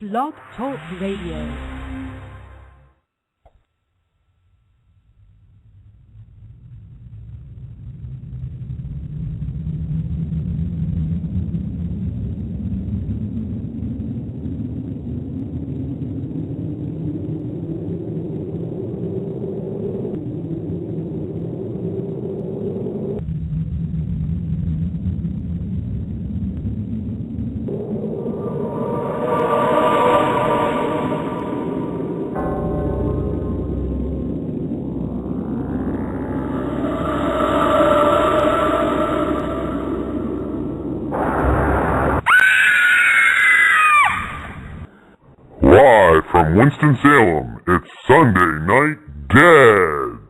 Blog Talk Radio. Live from Winston-Salem, it's Sunday Night Dead.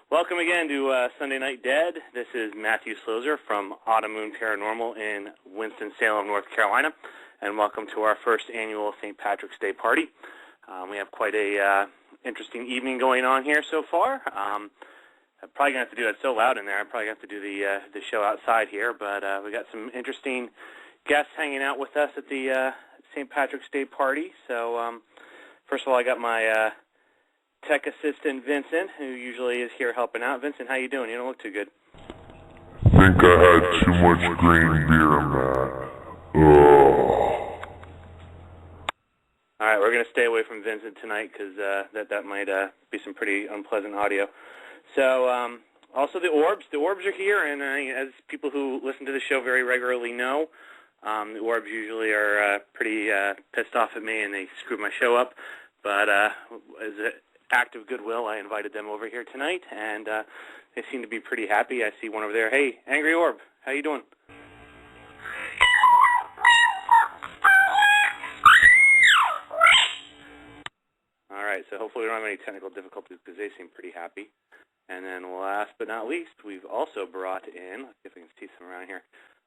Welcome again to Sunday Night Dead. This is Matthew Slozer from Autumn Moon Paranormal in Winston-Salem, North Carolina, and welcome to our first annual St. Patrick's Day party. We have quite a interesting evening going on here so far. I'm probably going to have to do it so loud in there. I'm probably going to have to do the show outside here, but we got some interesting guests hanging out with us at the St. Patrick's Day party. So first of all, I got my tech assistant Vincent, who usually is here helping out. Vincent, how you doing? You don't look too good. Think I had too much green beer, Matt. Ugh. All right, we're going to stay away from Vincent tonight because that might be some pretty unpleasant audio. So also the Orbs. The Orbs are here, and as people who listen to the show very regularly know, the Orbs usually are pretty pissed off at me, and they screw my show up. But as an act of goodwill, I invited them over here tonight, and they seem to be pretty happy. I see one over there. Hey, Angry Orb, how you doing? All right, so hopefully we don't have any technical difficulties because they seem pretty happy. And then last but not least, we've also brought in, let's see if I can see some around here,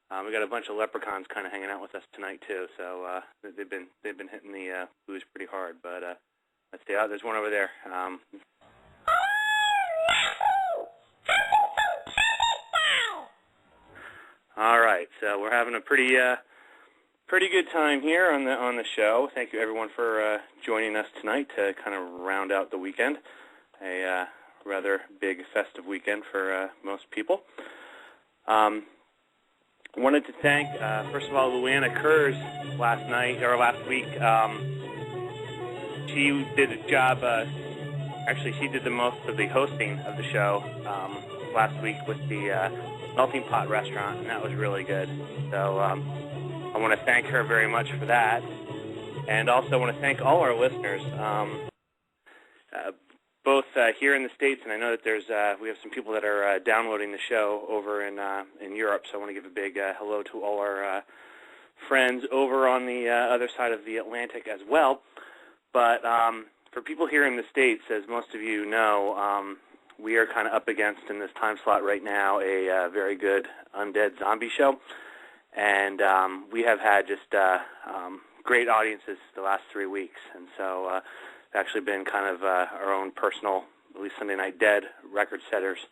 We got a bunch of leprechauns kind of hanging out with us tonight too, so they've been hitting the blues pretty hard. But let's see, there's one over there. All right, so we're having a pretty good time here on the show. Thank you everyone for joining us tonight to kind of round out the weekend. A rather big festive weekend for most people. Wanted to thank, first of all, Luana Kurz last week. She did a job, actually she did the most of the hosting of the show last week with the Melting Pot restaurant, and that was really good. So I want to thank her very much for that. And also want to thank all our listeners, both here in the States, and I know that we have some people that are downloading the show over in Europe, so I want to give a big hello to all our friends over on the other side of the Atlantic as well. But for people here in the States, as most of you know, we are kind of up against, in this time slot right now, a very good undead zombie show, and we have had just great audiences the last 3 weeks, and so actually been kind of our own personal, at least Sunday Night Dead, record setters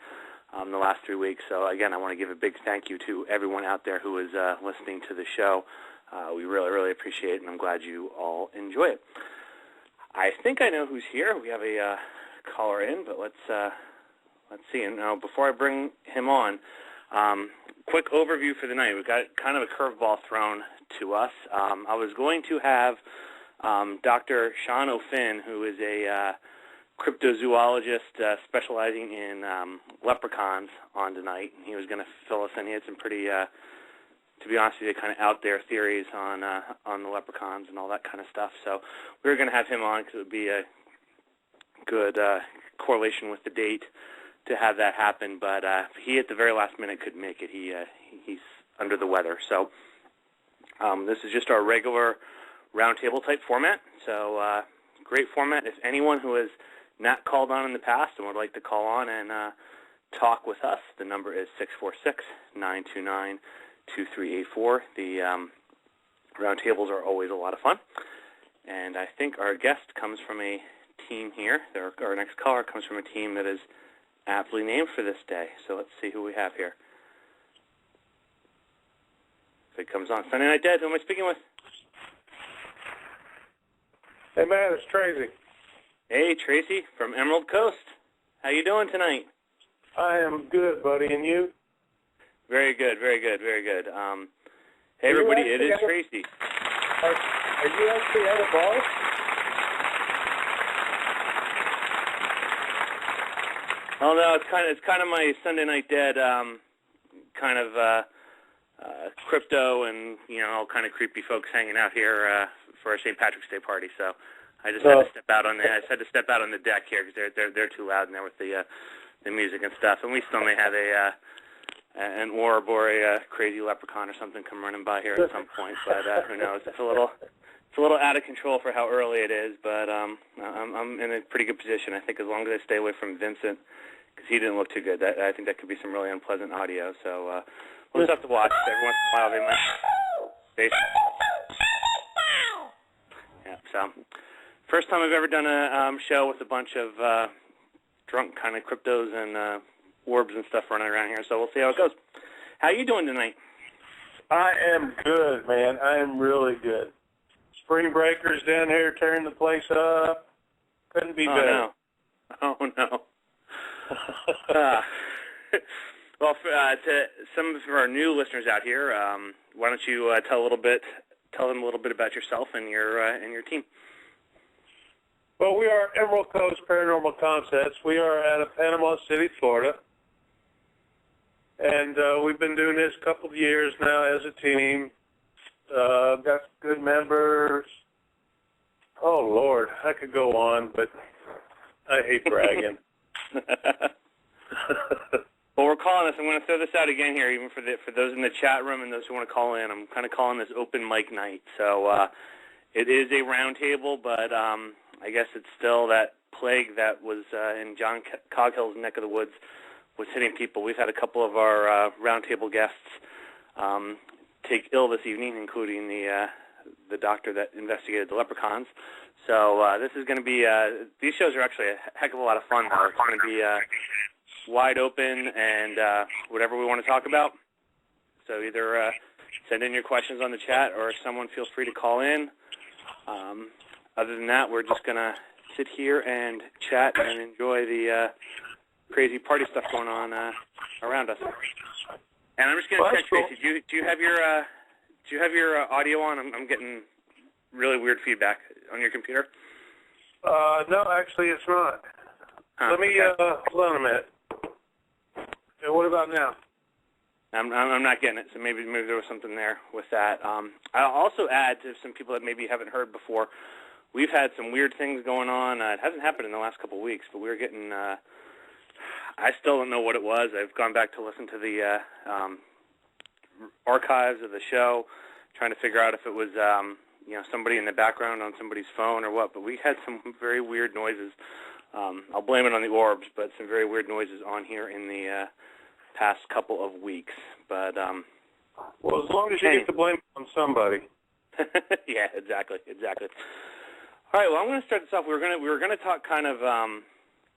the last 3 weeks. So again, I want to give a big thank you to everyone out there who is listening to the show. We really, really appreciate it, and I'm glad you all enjoy it. I think I know who's here. We have a caller in, but let's see. And now, before I bring him on, quick overview for the night. We've got kind of a curveball thrown to us. I was going to have Dr. Sean O'Finn, who is a cryptozoologist specializing in leprechauns, on tonight. And he was going to fill us in. He had some pretty, to be honest with you, kind of out there theories on the leprechauns and all that kind of stuff. So we were going to have him on because it would be a good correlation with the date to have that happen. But he, at the very last minute, couldn't make it. He's under the weather. So this is just our regular roundtable type format, so great format. If anyone who has not called on in the past and would like to call on and talk with us, the number is 646-929-2384. The roundtables are always a lot of fun, and I think our guest comes from a team here. Our next caller comes from a team that is aptly named for this day, so let's see who we have here. If it comes on Sunday Night Dead, who am I speaking with? Hey, man, it's Tracy. Hey, Tracy from Emerald Coast. How you doing tonight? I am good, buddy, and you? Very good, very good, very good. Hey, everybody, it is Tracy. Are you actually at a bar? Oh no, it's kind of my Sunday Night Dead kind of crypto and all kind of creepy folks hanging out here for a St. Patrick's Day party. So I just had to step out on the deck here because they're too loud in there with the music and stuff. And we still may have an orb or a crazy leprechaun or something come running by here at some point. But who knows? It's a little out of control for how early it is. But I'm in a pretty good position. I think as long as I stay away from Vincent, because he didn't look too good. I think that could be some really unpleasant audio. So we'll just have to watch. Every once in a while they might. Yeah. So first time I've ever done a show with a bunch of drunk kind of cryptos and orbs and stuff running around here. So we'll see how it goes. How you doing tonight? I am good, man. I am really good. Spring breakers down here tearing the place up. Couldn't be better. Oh no. Well, to some of our new listeners out here, why don't you tell them a little bit about yourself and your team? Well, we are Emerald Coast Paranormal Concepts. We are out of Panama City, Florida, and we've been doing this a couple of years now as a team. Got good members. Oh Lord, I could go on, but I hate bragging. Well, we're calling this. I'm going to throw this out again here, even for those in the chat room and those who want to call in. I'm kind of calling this open mic night. So it is a round table, but I guess it's still that plague that was in John Coghill's neck of the woods was hitting people. We've had a couple of our round table guests take ill this evening, including the doctor that investigated the leprechauns. So this is going to be, these shows are actually a heck of a lot of fun, though. It's going to be wide open and whatever we want to talk about. So either send in your questions on the chat or someone feel free to call in. Other than that, we're just going to sit here and chat and enjoy the crazy party stuff going on around us. And I'm just going to check, Tracy, do you have your audio on? I'm getting really weird feedback on your computer. No, actually it's not. Let me, hold on a minute. Okay, what about now? I'm not getting it, so maybe there was something there with that. I'll also add to some people that maybe haven't heard before, we've had some weird things going on. It hasn't happened in the last couple of weeks, but we were getting, I still don't know what it was. I've gone back to listen to the archives of the show, trying to figure out if it was, somebody in the background on somebody's phone or what, but we had some very weird noises. I'll blame it on the orbs, but some very weird noises on here in the past couple of weeks. But well, as long as you get the blame on somebody. Yeah, exactly. All right, well, I'm going to start this off. We were going to talk kind of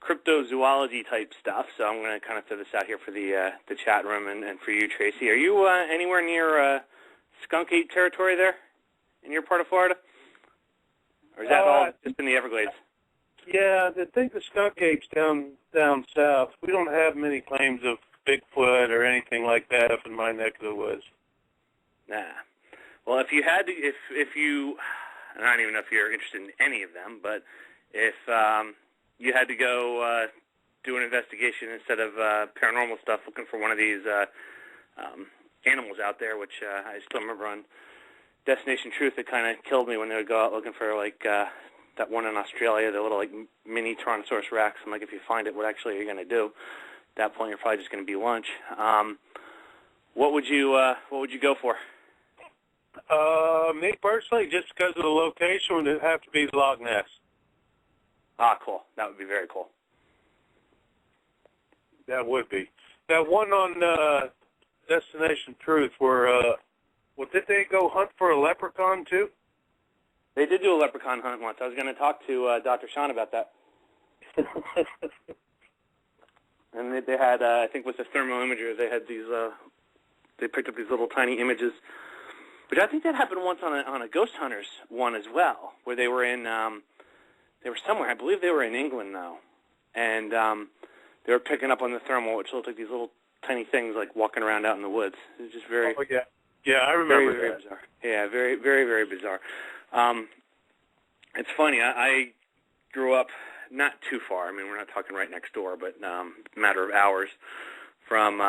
cryptozoology type stuff, so I'm going to kind of throw this out here for the chat room and for you, Tracy. Are you anywhere near skunk ape territory there in your part of Florida, or is that all just in the Everglades? Yeah, I think the skunk apes down south. We don't have many claims of Bigfoot or anything like that up in my neck of the woods. Nah. Well, if you had to, if you, I don't even know if you're interested in any of them, but if you had to go do an investigation instead of paranormal stuff, looking for one of these animals out there, which I still remember on Destination Truth, it kind of killed me when they would go out looking for, like, that one in Australia, the little, like, mini Tyrannosaurus Rex. I'm like, if you find it, what actually are you going to do? At that point, you're probably just going to be lunch. What would you go for? Me personally, just because of the location, would it have to be Loch Ness. Ah, cool. That would be very cool. That would be. That one on Destination Truth where, did they go hunt for a leprechaun too? They did do a leprechaun hunt once. I was going to talk to Dr. Sean about that. And they had, I think with the thermal imager, they had these, they picked up these little tiny images. But I think that happened once on a Ghost Hunters one as well, where they were in, they were somewhere. I believe they were in England now. And they were picking up on the thermal, which looked like these little tiny things like walking around out in the woods. It was just very... Oh, yeah. Yeah, I remember very, very bizarre. Yeah, very, very, very bizarre. It's funny. I grew up not too far. I mean, we're not talking right next door, but a matter of hours from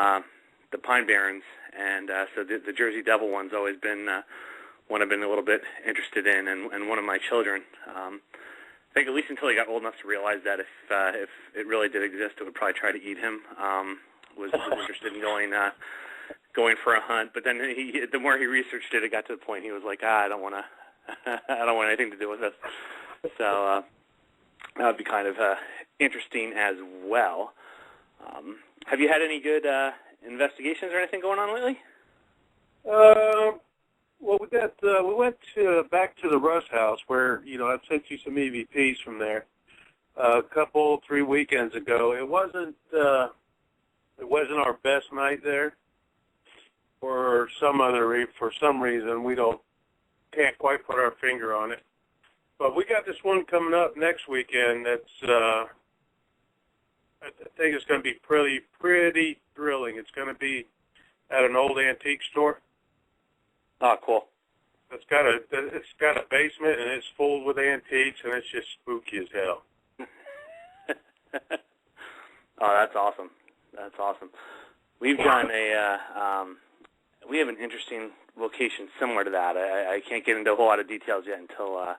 the Pine Barrens. And so the Jersey Devil one's always been one I've been a little bit interested in, and one of my children. I think at least until he got old enough to realize that if it really did exist, it would probably try to eat him. Was interested in going for a hunt, but then the more he researched it, it got to the point he was like, I don't want anything to do with this. So that would be kind of interesting as well. Have you had any good investigations or anything going on lately? Well, we went back to the Russ house where, I've sent you some EVPs from there a 3 weekends ago. It wasn't our best night there. For some reason, we can't quite put our finger on it. But we got this one coming up next weekend that's, I think it's going to be pretty thrilling. It's going to be at an old antique store. Oh, cool. It's got a basement, and it's full with antiques, and it's just spooky as hell. Oh, that's awesome. That's awesome. We've done we have an interesting location similar to that. I can't get into a whole lot of details yet until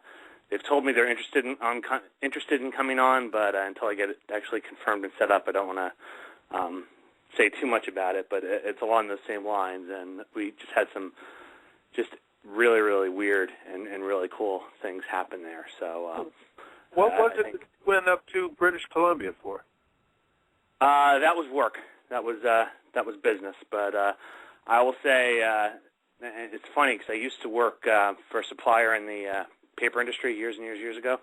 they've told me they're interested in coming on, but until I get it actually confirmed and set up, I don't want to say too much about it. But it's along those same lines, and we just had some just really, really weird and really cool things happen there. So, what was it that you went up to British Columbia for? That was work. That was business, but I will say it's funny because I used to work for a supplier in the paper industry years and years ago,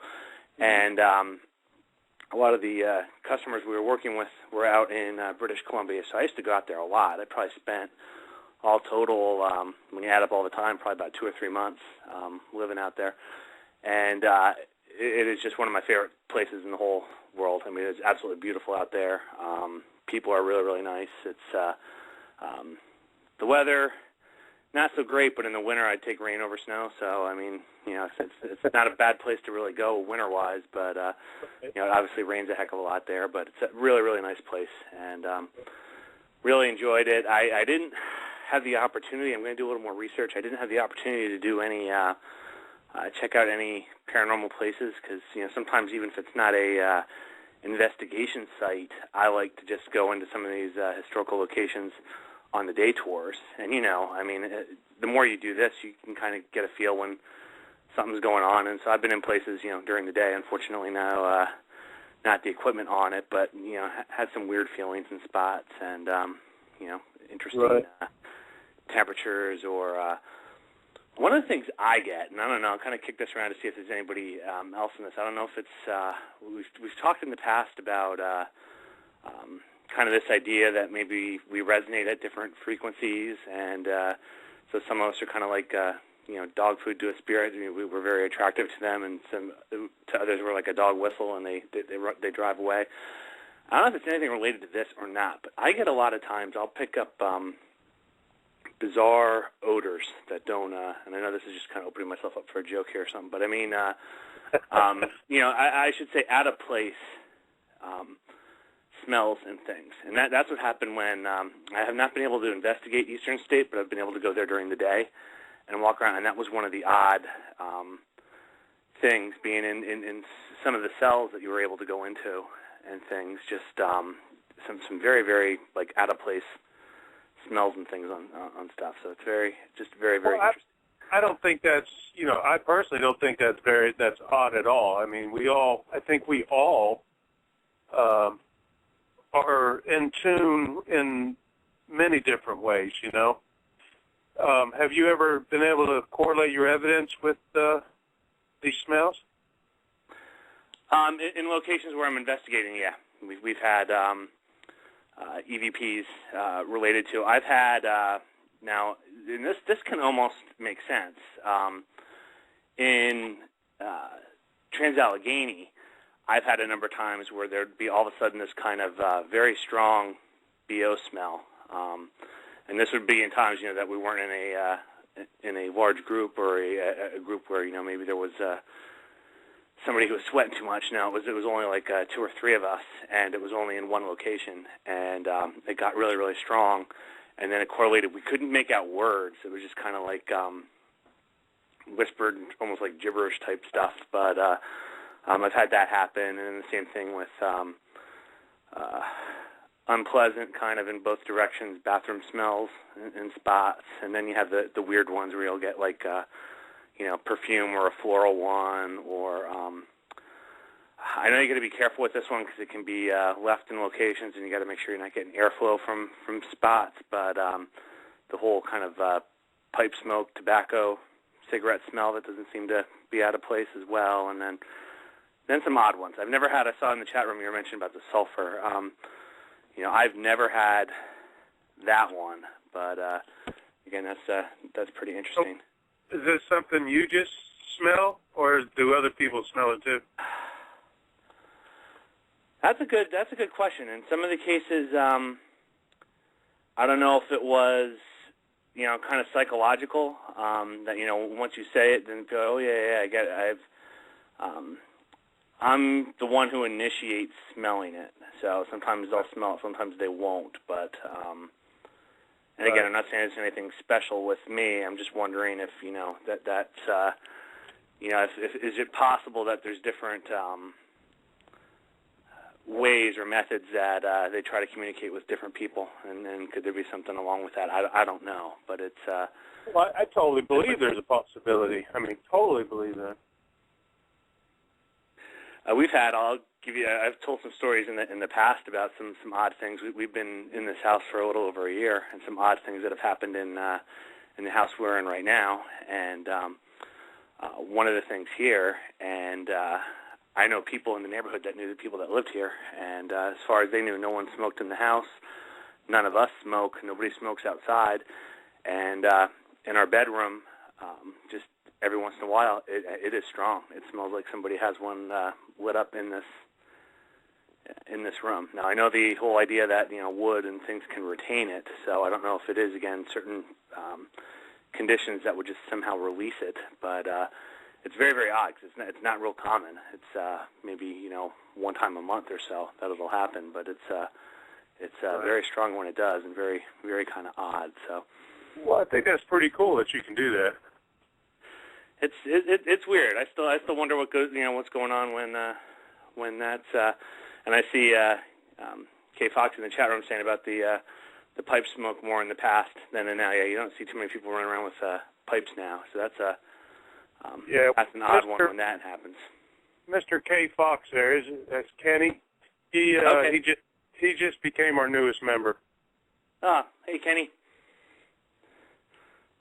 and a lot of the customers we were working with were out in British Columbia, so I used to go out there a lot. I probably spent all total, when you add up all the time, probably about 2 or 3 months living out there. And it is just one of my favorite places in the whole world. I mean, it's absolutely beautiful out there. People are really, really nice. It's the weather, not so great, but in the winter I'd take rain over snow. So, I mean, you know, it's not a bad place to really go winter-wise, but, you know, it obviously rains a heck of a lot there. But it's a really, really nice place, and really enjoyed it. I didn't have the opportunity. I'm going to do a little more research. I didn't have the opportunity to do any check out any paranormal places because, you know, sometimes even if it's not a investigation site, I like to just go into some of these historical locations on the day tours. And, you know, I mean, the more you do this, you can kind of get a feel when something's going on. And so I've been in places, you know, during the day. Unfortunately now not the equipment on it, but, you know, had some weird feelings in spots and, you know, interesting temperatures or one of the things I get, and I don't know, I'll kind of kick this around to see if there's anybody else in this. I don't know if it's, we've talked in the past about kind of this idea that maybe we resonate at different frequencies, and so some of us are kind of like, you know, dog food to a spirit. I mean, we were very attractive to them, and some to others were like a dog whistle, and they drive away. I don't know if it's anything related to this or not, but I get a lot of times I'll pick up bizarre odors that don't, and I know this is just kind of opening myself up for a joke here or something, but I mean, you know, I should say out of place smells and things. And that's what happened when I have not been able to investigate Eastern State, but I've been able to go there during the day and walk around, and that was one of the odd things, being in some of the cells that you were able to go into and things, just some very, very, like, out of place smells and things on stuff. So it's very interesting. I don't think that's, you know, I personally don't think that's odd at all. I mean, I think we all are in tune in many different ways, you know. Have you ever been able to correlate your evidence with these smells? In locations where I'm investigating, yeah. We've had EVPs related to. I've had now, and this can almost make sense. In Trans-Allegheny, I've had a number of times where there'd be all of a sudden this kind of very strong BO smell, and this would be in times, you know, that we weren't in a large group or a group where, you know, maybe there was somebody who was sweating too much. No, it was only like 2 or 3 of us, and it was only in one location, and it got really, really strong, and then it correlated. We couldn't make out words. It was just kind of like whispered, almost like gibberish type stuff, but I've had that happen, and then the same thing with unpleasant kind of in both directions, bathroom smells in spots, and then you have the weird ones where you'll get like you know, perfume or a floral one, or I know you got to be careful with this one because it can be left in locations, and you got to make sure you're not getting airflow from spots. But the whole kind of pipe smoke, tobacco, cigarette smell that doesn't seem to be out of place as well, and then some odd ones. I've never had. I saw in the chat room you were mentioning about the sulfur. You know, I've never had that one, but again, that's pretty interesting. Is this something you just smell, or do other people smell it too? That's a good question. In some of the cases, I don't know if it was, you know, kind of psychological, that, you know, once you say it, then go, oh yeah, I get it. I'm the one who initiates smelling it, so sometimes they'll smell it, sometimes they won't. But and again, I'm not saying it's anything special with me. I'm just wondering if, you know, that's you know, if is it possible that there's different ways or methods that they try to communicate with different people, and could there be something along with that? I don't know, but it's. Well, I totally believe there's a possibility. I mean, totally believe that. We've had, I'll give you. I've told some stories in the past about some odd things. We've been in this house for a little over a year, and some odd things that have happened in the house we're in right now. And one of the things here, and I know people in the neighborhood that knew the people that lived here, and as far as they knew, no one smoked in the house. None of us smoke. Nobody smokes outside. And in our bedroom, just every once in a while, it is strong. It smells like somebody has one lit up in this room. Now, I know the whole idea that, wood and things can retain it, so I don't know if it is, again, certain conditions that would just somehow release it, but it's very, very odd because it's not real common. It's maybe, one time a month or so that it'll happen, but it's very strong when it does and very, very kind of odd. So, well, I think that's pretty cool that you can do that. It's weird. I still wonder what's going on when that's and I see Kay Fox in the chat room saying about the pipe smoke more in the past than now. Yeah, you don't see too many people running around with pipes now, so that's that's an odd one when that happens. Mr. K. Fox, that's Kenny. Okay. He just became our newest member. Ah, hey Kenny.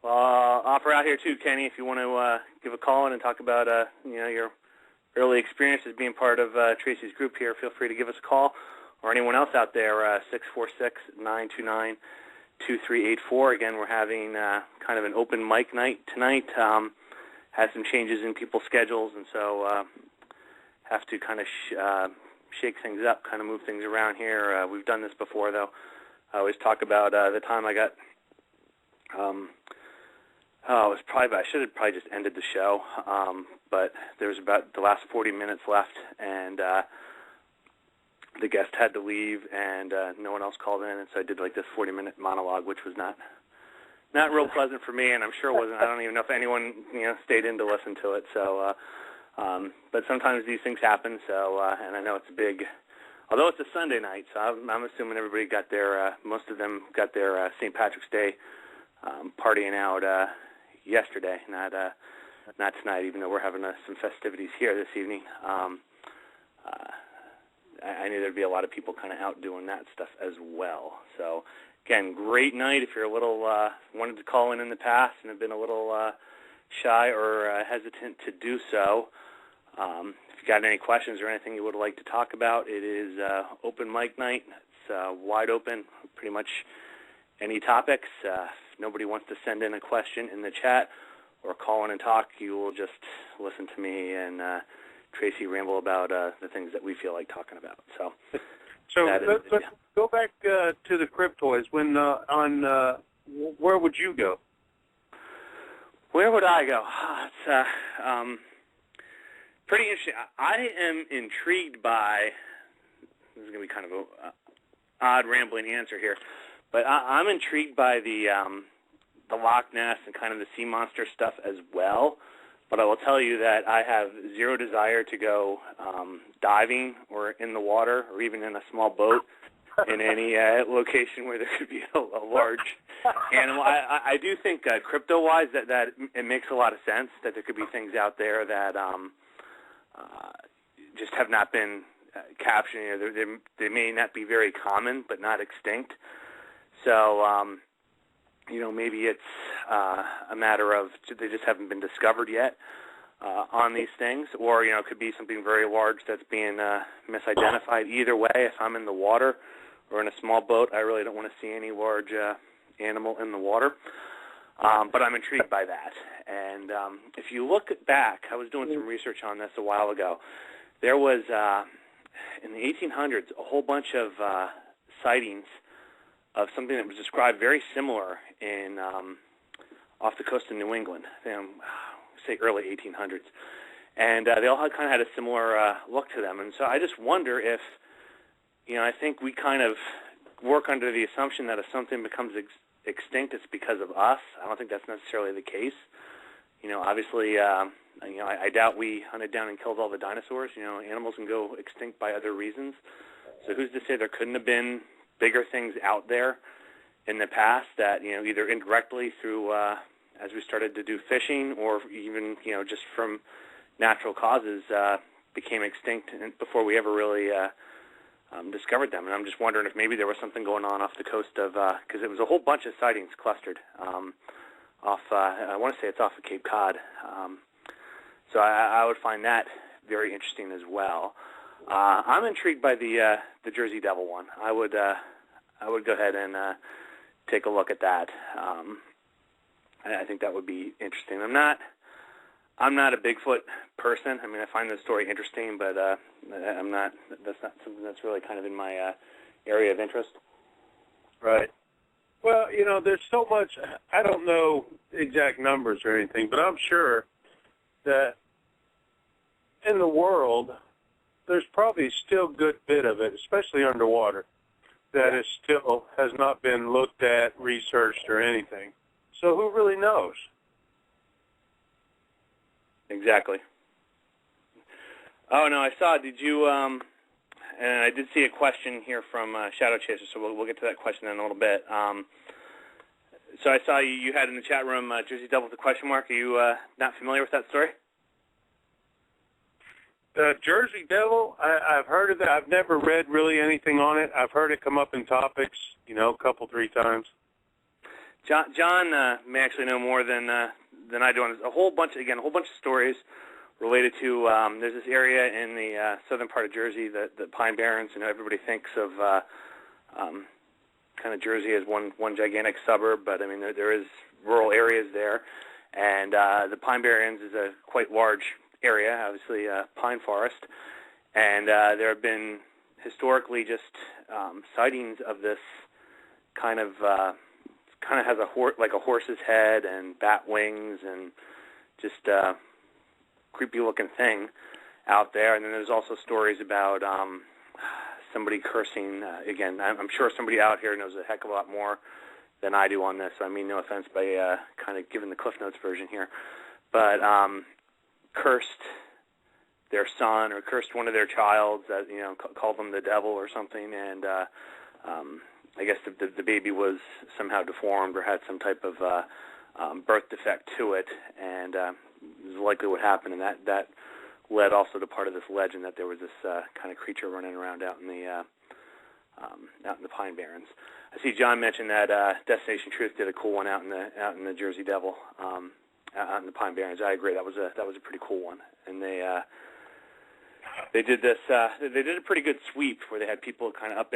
Well, I'll offer out here too, Kenny, if you want to give a call in and talk about your early experiences being part of Tracy's group here. Feel free to give us a call, or anyone else out there. 646-929-2384. Again, we're having kind of an open mic night tonight. Had some changes in people's schedules, and so have to kind of shake things up, kind of move things around here. We've done this before, though. I always talk about the time I got. I should have probably just ended the show, but there was about the last 40 minutes left, and the guest had to leave, and no one else called in, and so I did like this 40-minute monologue, which was not real pleasant for me, and I'm sure it wasn't. I don't even know if anyone stayed in to listen to it. So, but sometimes these things happen. So, and I know it's a big. Although it's a Sunday night, so I'm assuming everybody got their. Most of them got their St. Patrick's Day partying out yesterday, not tonight. Even though we're having some festivities here this evening. I knew there'd be a lot of people kind of out doing that stuff as well. So, again, great night. If you're a little wanted to call in the past and have been a little shy or hesitant to do so, if you got any questions or anything you would like to talk about, it is open mic night. It's wide open, pretty much any topics. If nobody wants to send in a question in the chat or call in and talk, you will just listen to me and Tracy ramble about the things that we feel like talking about. So let's go back to the Cryptoids. When where would you go? Where would I go? It's pretty interesting. I am intrigued by. This is going to be kind of an odd, rambling answer here, but I'm intrigued by the Loch Ness and kind of the sea monster stuff as well. But I will tell you that I have zero desire to go diving or in the water or even in a small boat in any location where there could be a large animal. I do think crypto-wise that it makes a lot of sense that there could be things out there that just have not been captured. They may not be very common but not extinct. So maybe it's a matter of they just haven't been discovered yet on these things, or, it could be something very large that's being misidentified. Either way, if I'm in the water or in a small boat, I really don't want to see any large animal in the water. But I'm intrigued by that. And if you look back, I was doing some research on this a while ago. There was, in the 1800s, a whole bunch of sightings of something that was described very similar in off the coast of New England, say early 1800s, and they all kind of had a similar look to them. And so I just wonder if, I think we kind of work under the assumption that if something becomes extinct, it's because of us. I don't think that's necessarily the case. Obviously, I doubt we hunted down and killed all the dinosaurs. Animals can go extinct by other reasons. So who's to say there couldn't have been bigger things out there in the past that, either indirectly through, as we started to do fishing, or even, just from natural causes, became extinct before we ever really discovered them. And I'm just wondering if maybe there was something going on off the coast of, because it was a whole bunch of sightings clustered off, I want to say it's off of Cape Cod. So I would find that very interesting as well. I'm intrigued by the Jersey Devil one. I would go ahead and take a look at that. I think that would be interesting. I'm not a Bigfoot person. I mean, I find the story interesting, but I'm not. That's not something that's really kind of in my area of interest. Right. Well, you know, there's so much. I don't know exact numbers or anything, but I'm sure that in the world, there's probably still a good bit of it, especially underwater, that is still has not been looked at, researched, or anything. So who really knows? Exactly. Oh, no, I saw, did you, and I did see a question here from Shadow Chaser, so we'll get to that question in a little bit. So I saw you had in the chat room Jersey Devil with a question mark. Are you not familiar with that story? Jersey Devil, I've heard of that. I've never read really anything on it. I've heard it come up in topics, you know, a couple, 3 times. John may actually know more than I do. A whole bunch of stories related to. There's this area in the southern part of Jersey, the Pine Barrens. You know, everybody thinks of kind of Jersey as one gigantic suburb, but I mean there is rural areas there, and the Pine Barrens is a quite large area, obviously pine forest, and there have been historically just sightings of this kind of has like a horse's head and bat wings and just creepy looking thing out there. And then there's also stories about somebody cursing. Again, I'm sure somebody out here knows a heck of a lot more than I do on this. So I mean no offense by kind of giving the Cliff Notes version here, but cursed their son or cursed one of their child, that called them the devil or something, and I guess the baby was somehow deformed or had some type of birth defect to it, and is likely what happened, and that led also to part of this legend that there was this kind of creature running around out in the Pine Barrens. I see John mentioned that Destination Truth did a cool one out in the Jersey Devil, out in the Pine Barrens. I agree, that was a pretty cool one, and they did this. They did a pretty good sweep where they had people kind of up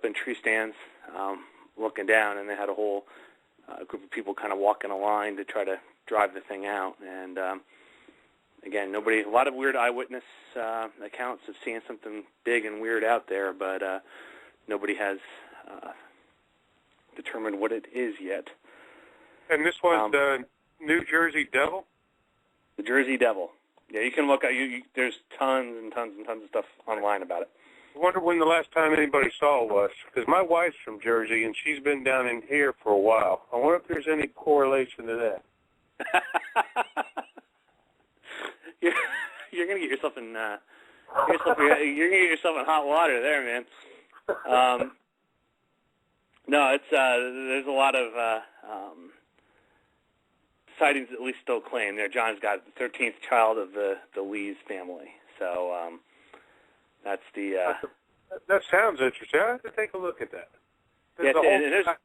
in tree stands, looking down, and they had a whole group of people kind of walking a line to try to drive the thing out. And again, a lot of weird eyewitness accounts of seeing something big and weird out there, but nobody has determined what it is yet. And this was the New Jersey Devil? The Jersey Devil. Yeah, you can look at there's tons and tons and tons of stuff online about it. I wonder when the last time anybody saw it was, because my wife's from Jersey and she's been down in here for a while. I wonder if there's any correlation to that. You're gonna get yourself in you're gonna get yourself in hot water there, man. No, it's there's a lot of sightings at least still claim there. John's got the 13th child of the Lees family, so that's the. That sounds interesting. I have to take a look at that. Yeah, the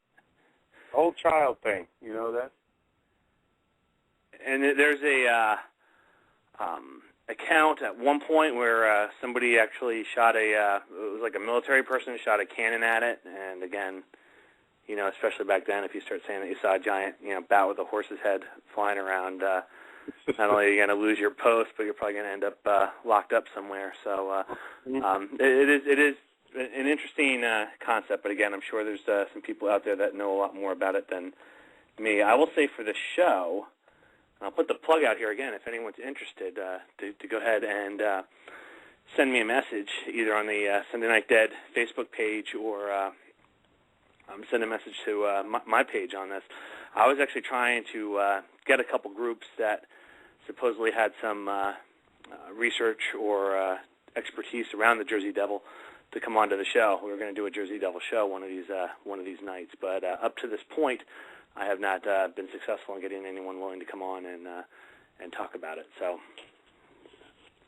whole child thing, you know that. And there's a account at one point where somebody actually shot it was like a military person shot a cannon at it, and again, especially back then, if you start saying that you saw a giant, bat with a horse's head flying around, not only are you going to lose your post, but you're probably going to end up locked up somewhere. So it is an interesting concept, but again, I'm sure there's some people out there that know a lot more about it than me. I will say for the show, and I'll put the plug out here again if anyone's interested to go ahead and send me a message either on the Sunday Night Dead Facebook page or send a message to my page on this. I was actually trying to get a couple groups that supposedly had some research or expertise around the Jersey Devil to come onto the show. We were going to do a Jersey Devil show one of these nights, but up to this point, I have not been successful in getting anyone willing to come on and talk about it. So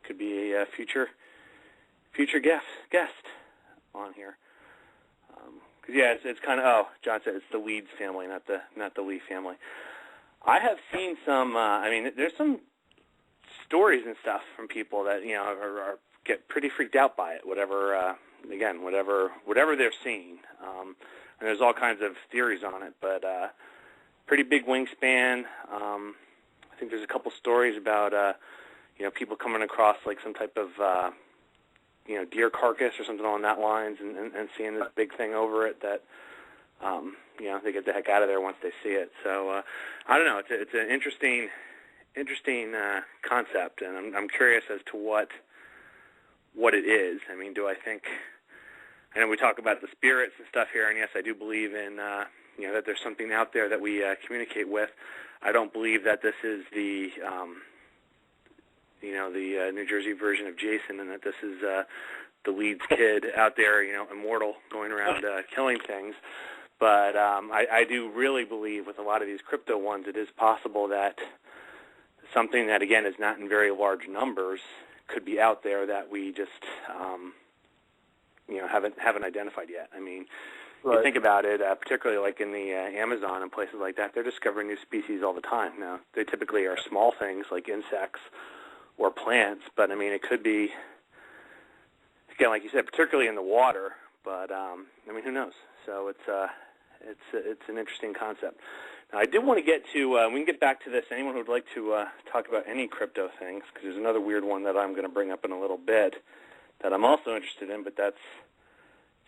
could be a future guest on here. Because it's kind of John said it's the Leeds family, not the Lee family. I have seen some. There's some stories and stuff from people that are get pretty freaked out by it. Whatever they're seeing, and there's all kinds of theories on it. But pretty big wingspan. I think there's a couple stories about people coming across like some type of deer carcass or something along that lines, and seeing this big thing over it that they get the heck out of there once they see it. So I don't know. It's an interesting concept, and I'm curious as to what it is. I mean, do I think? I know we talk about the spirits and stuff here, and yes, I do believe in that there's something out there that we communicate with. I don't believe that this is the New Jersey version of Jason, and that this is the Leeds kid out there, immortal, going around killing things. But I do really believe with a lot of these crypto ones, it is possible that something that, again, is not in very large numbers could be out there that we just haven't identified yet. I mean, right. You think about it, particularly like in the Amazon and places like that, they're discovering new species all the time. Now, they typically are small things like insects or plants, but I mean, it could be, again, like you said, particularly in the water. But who knows? So it's an interesting concept. Now, I did want to get to. We can get back to this. Anyone who would like to talk about any crypto things, because there's another weird one that I'm going to bring up in a little bit that I'm also interested in. But it's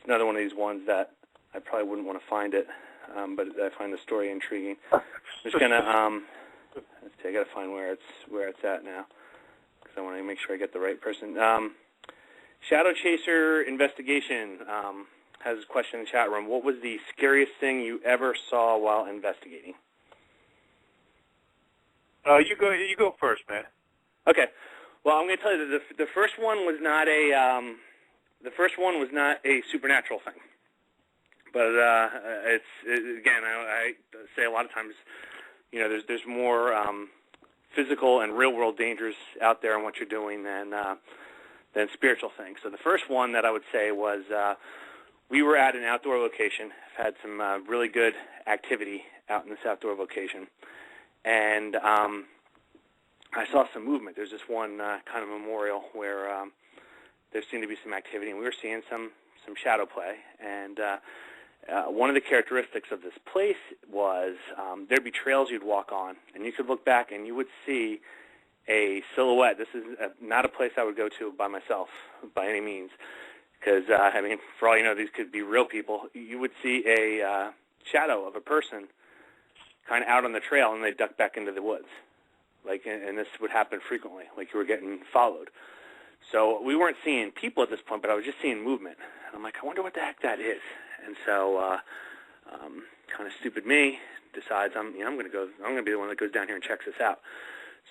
another one of these ones that I probably wouldn't want to find it, but I find the story intriguing. I'm just gonna let's see. I got to find where it's at now, because I want to make sure I get the right person. Shadow Chaser Investigation has a question in the chat room. What was the scariest thing you ever saw while investigating? You go first, man. Okay. Well, I'm going to tell you that the first one was not a supernatural thing. But again, I say a lot of times, there's more physical and real world dangers out there in what you're doing than spiritual things. So the first one that I would say was we were at an outdoor location, had some really good activity out in this outdoor location, and I saw some movement. There's this one kind of memorial where there seemed to be some activity, and we were seeing some shadow play. And one of the characteristics of this place was there'd be trails you'd walk on, and you could look back and you would see a silhouette. This is not a place I would go to by myself by any means, because, for all you know, these could be real people. You would see a shadow of a person kind of out on the trail, and they'd duck back into the woods. And this would happen frequently, like you were getting followed. So we weren't seeing people at this point, but I was just seeing movement. And I'm like, I wonder what the heck that is. And so, kind of stupid me decides I'm going to be the one that goes down here and checks this out.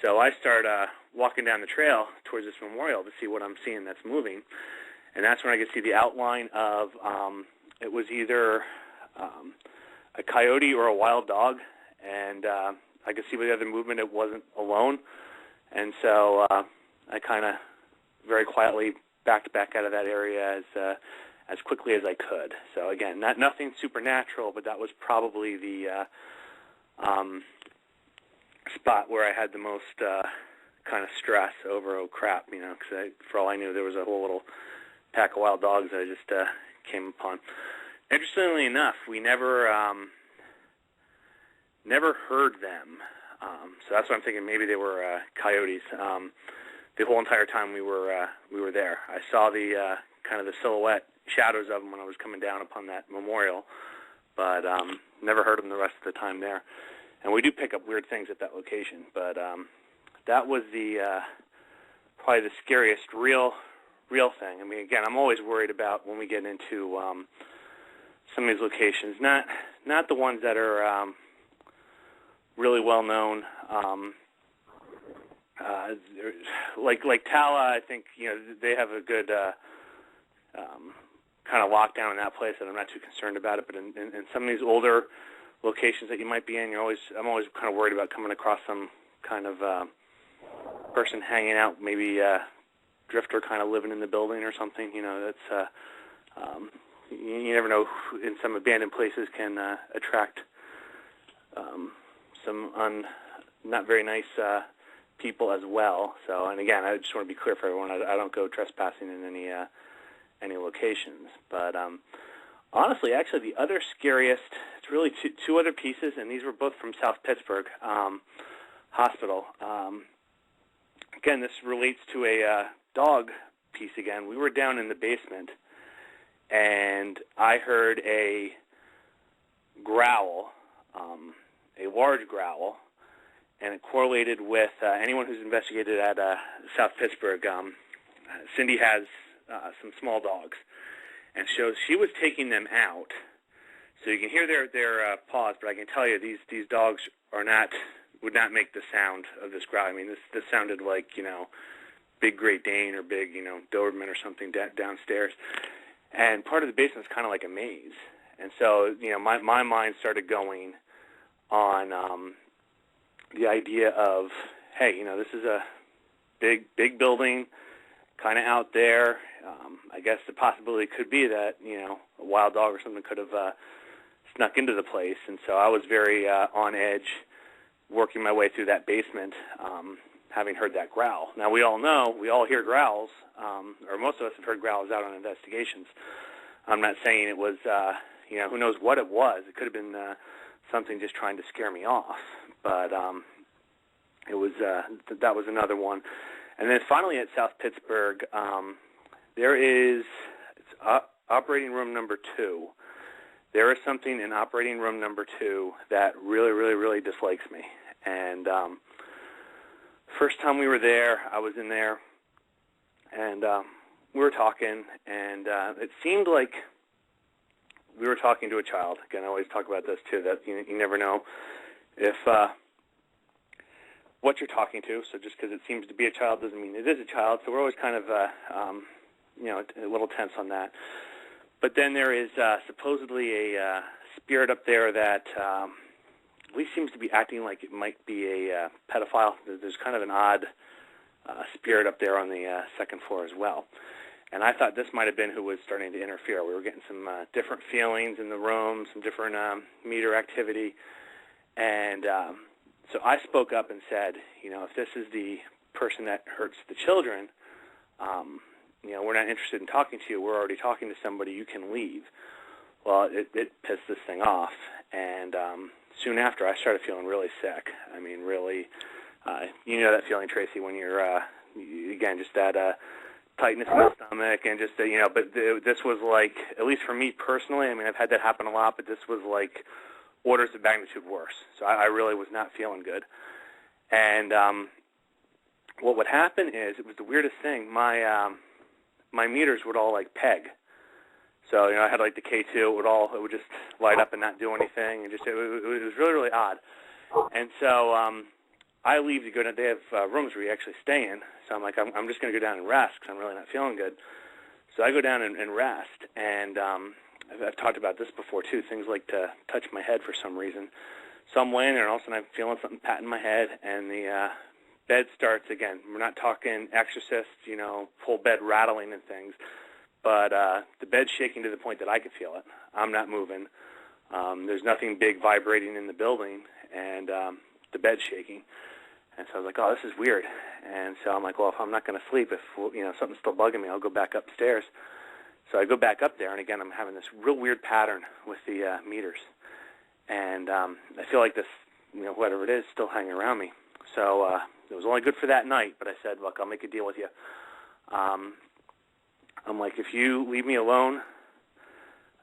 So I start walking down the trail towards this memorial to see what I'm seeing that's moving. And that's when I could see the outline of, it was either a coyote or a wild dog. And I could see by the other movement it wasn't alone. And so I kind of very quietly backed back out of that area as quickly as I could. So again, nothing supernatural, but that was probably the spot where I had the most kind of stress over, oh crap, because for all I knew there was a whole little pack of wild dogs that I just came upon. Interestingly enough, we never heard them. So that's what I'm thinking. Maybe they were coyotes. The whole entire time we were there, I saw the kind of the silhouette shadows of them when I was coming down upon that memorial, but never heard them the rest of the time there. And we do pick up weird things at that location, but that was the probably the scariest real thing. I mean, again, I'm always worried about when we get into some of these locations, not the ones that are really well known. Like Tala, I think they have a good kind of lockdown in that place, and I'm not too concerned about it. But in some of these older locations that you might be in, I'm always kind of worried about coming across some kind of person hanging out, maybe drifter kind of living in the building or something. You know, that's you never know. In some abandoned places can attract some not very nice people as well. So, and again, I just want to be clear for everyone, I don't go trespassing in any locations. But honestly, actually, the other scariest, it's really two other pieces, and these were both from South Pittsburgh Hospital. Again, this relates to a dog piece again. We were down in the basement, and I heard a growl, a large growl, and it correlated with anyone who's investigated at South Pittsburgh. Cindy has some small dogs, and she was taking them out. So you can hear their paws, but I can tell you these dogs would not make the sound of this growl. I mean, this sounded like, you know, big Great Dane or big, you know, Doberman or something downstairs. And part of the basement is kind of like a maze. And so, you know, my mind started going on the idea of, hey, you know, this is a big building, kind of out there. I guess the possibility could be that, you know, a wild dog or something could have snuck into the place. And so I was very on edge, working my way through that basement, having heard that growl. Now, we all hear growls, or most of us have heard growls out on investigations. I'm not saying it was, you know, who knows what it was. It could have been something just trying to scare me off. But it was that was another one. And then finally at South Pittsburgh, there is operating room number 2. There is something in operating room number 2 that really, really, really dislikes me. And first time we were there, I was in there, and we were talking, and it seemed like we were talking to a child. Again, I always talk about this too, that you never know if what you're talking to. So just because it seems to be a child doesn't mean it is a child. So we're always kind of you know, a little tense on that. But then there is supposedly a spirit up there that at least seems to be acting like it might be a pedophile. There's kind of an odd spirit up there on the second floor as well. And I thought this might have been who was starting to interfere. We were getting some different feelings in the room, some different meter activity. And so I spoke up and said, you know, if this is the person that hurts the children, you know, we're not interested in talking to you. We're already talking to somebody. You can leave. Well, it pissed this thing off. And soon after, I started feeling really sick. I mean, really, you know that feeling, Tracy, when you're, again, just that tightness in the stomach and just, you know, but this was like, at least for me personally, I mean, I've had that happen a lot, but this was like orders of magnitude worse. So I really was not feeling good. And what would happen is, it was the weirdest thing, my meters would all like peg. So, you know, I had like the K2, it would just light up and not do anything, and just it was really, really odd. And so I leave to go down. They have rooms where you actually stay in. So I'm like, I'm just going to go down and rest because I'm really not feeling good. So I go down and rest, and I've talked about this before too. Things like to touch my head for some reason. So I'm laying there, and all of a sudden I'm feeling something patting my head, and the bed starts again. We're not talking Exorcist, you know, full bed rattling and things, but the bed's shaking to the point that I could feel it. I'm not moving. There's nothing big vibrating in the building, and the bed's shaking. And so I was like, oh, this is weird. And so I'm like, well, if I'm not going to sleep, if, you know, something's still bugging me, I'll go back upstairs. So I go back up there, and again, I'm having this real weird pattern with the meters. And I feel like this, you know, whatever it is, still hanging around me. So it was only good for that night, but I said, look, I'll make a deal with you. I'm like, if you leave me alone,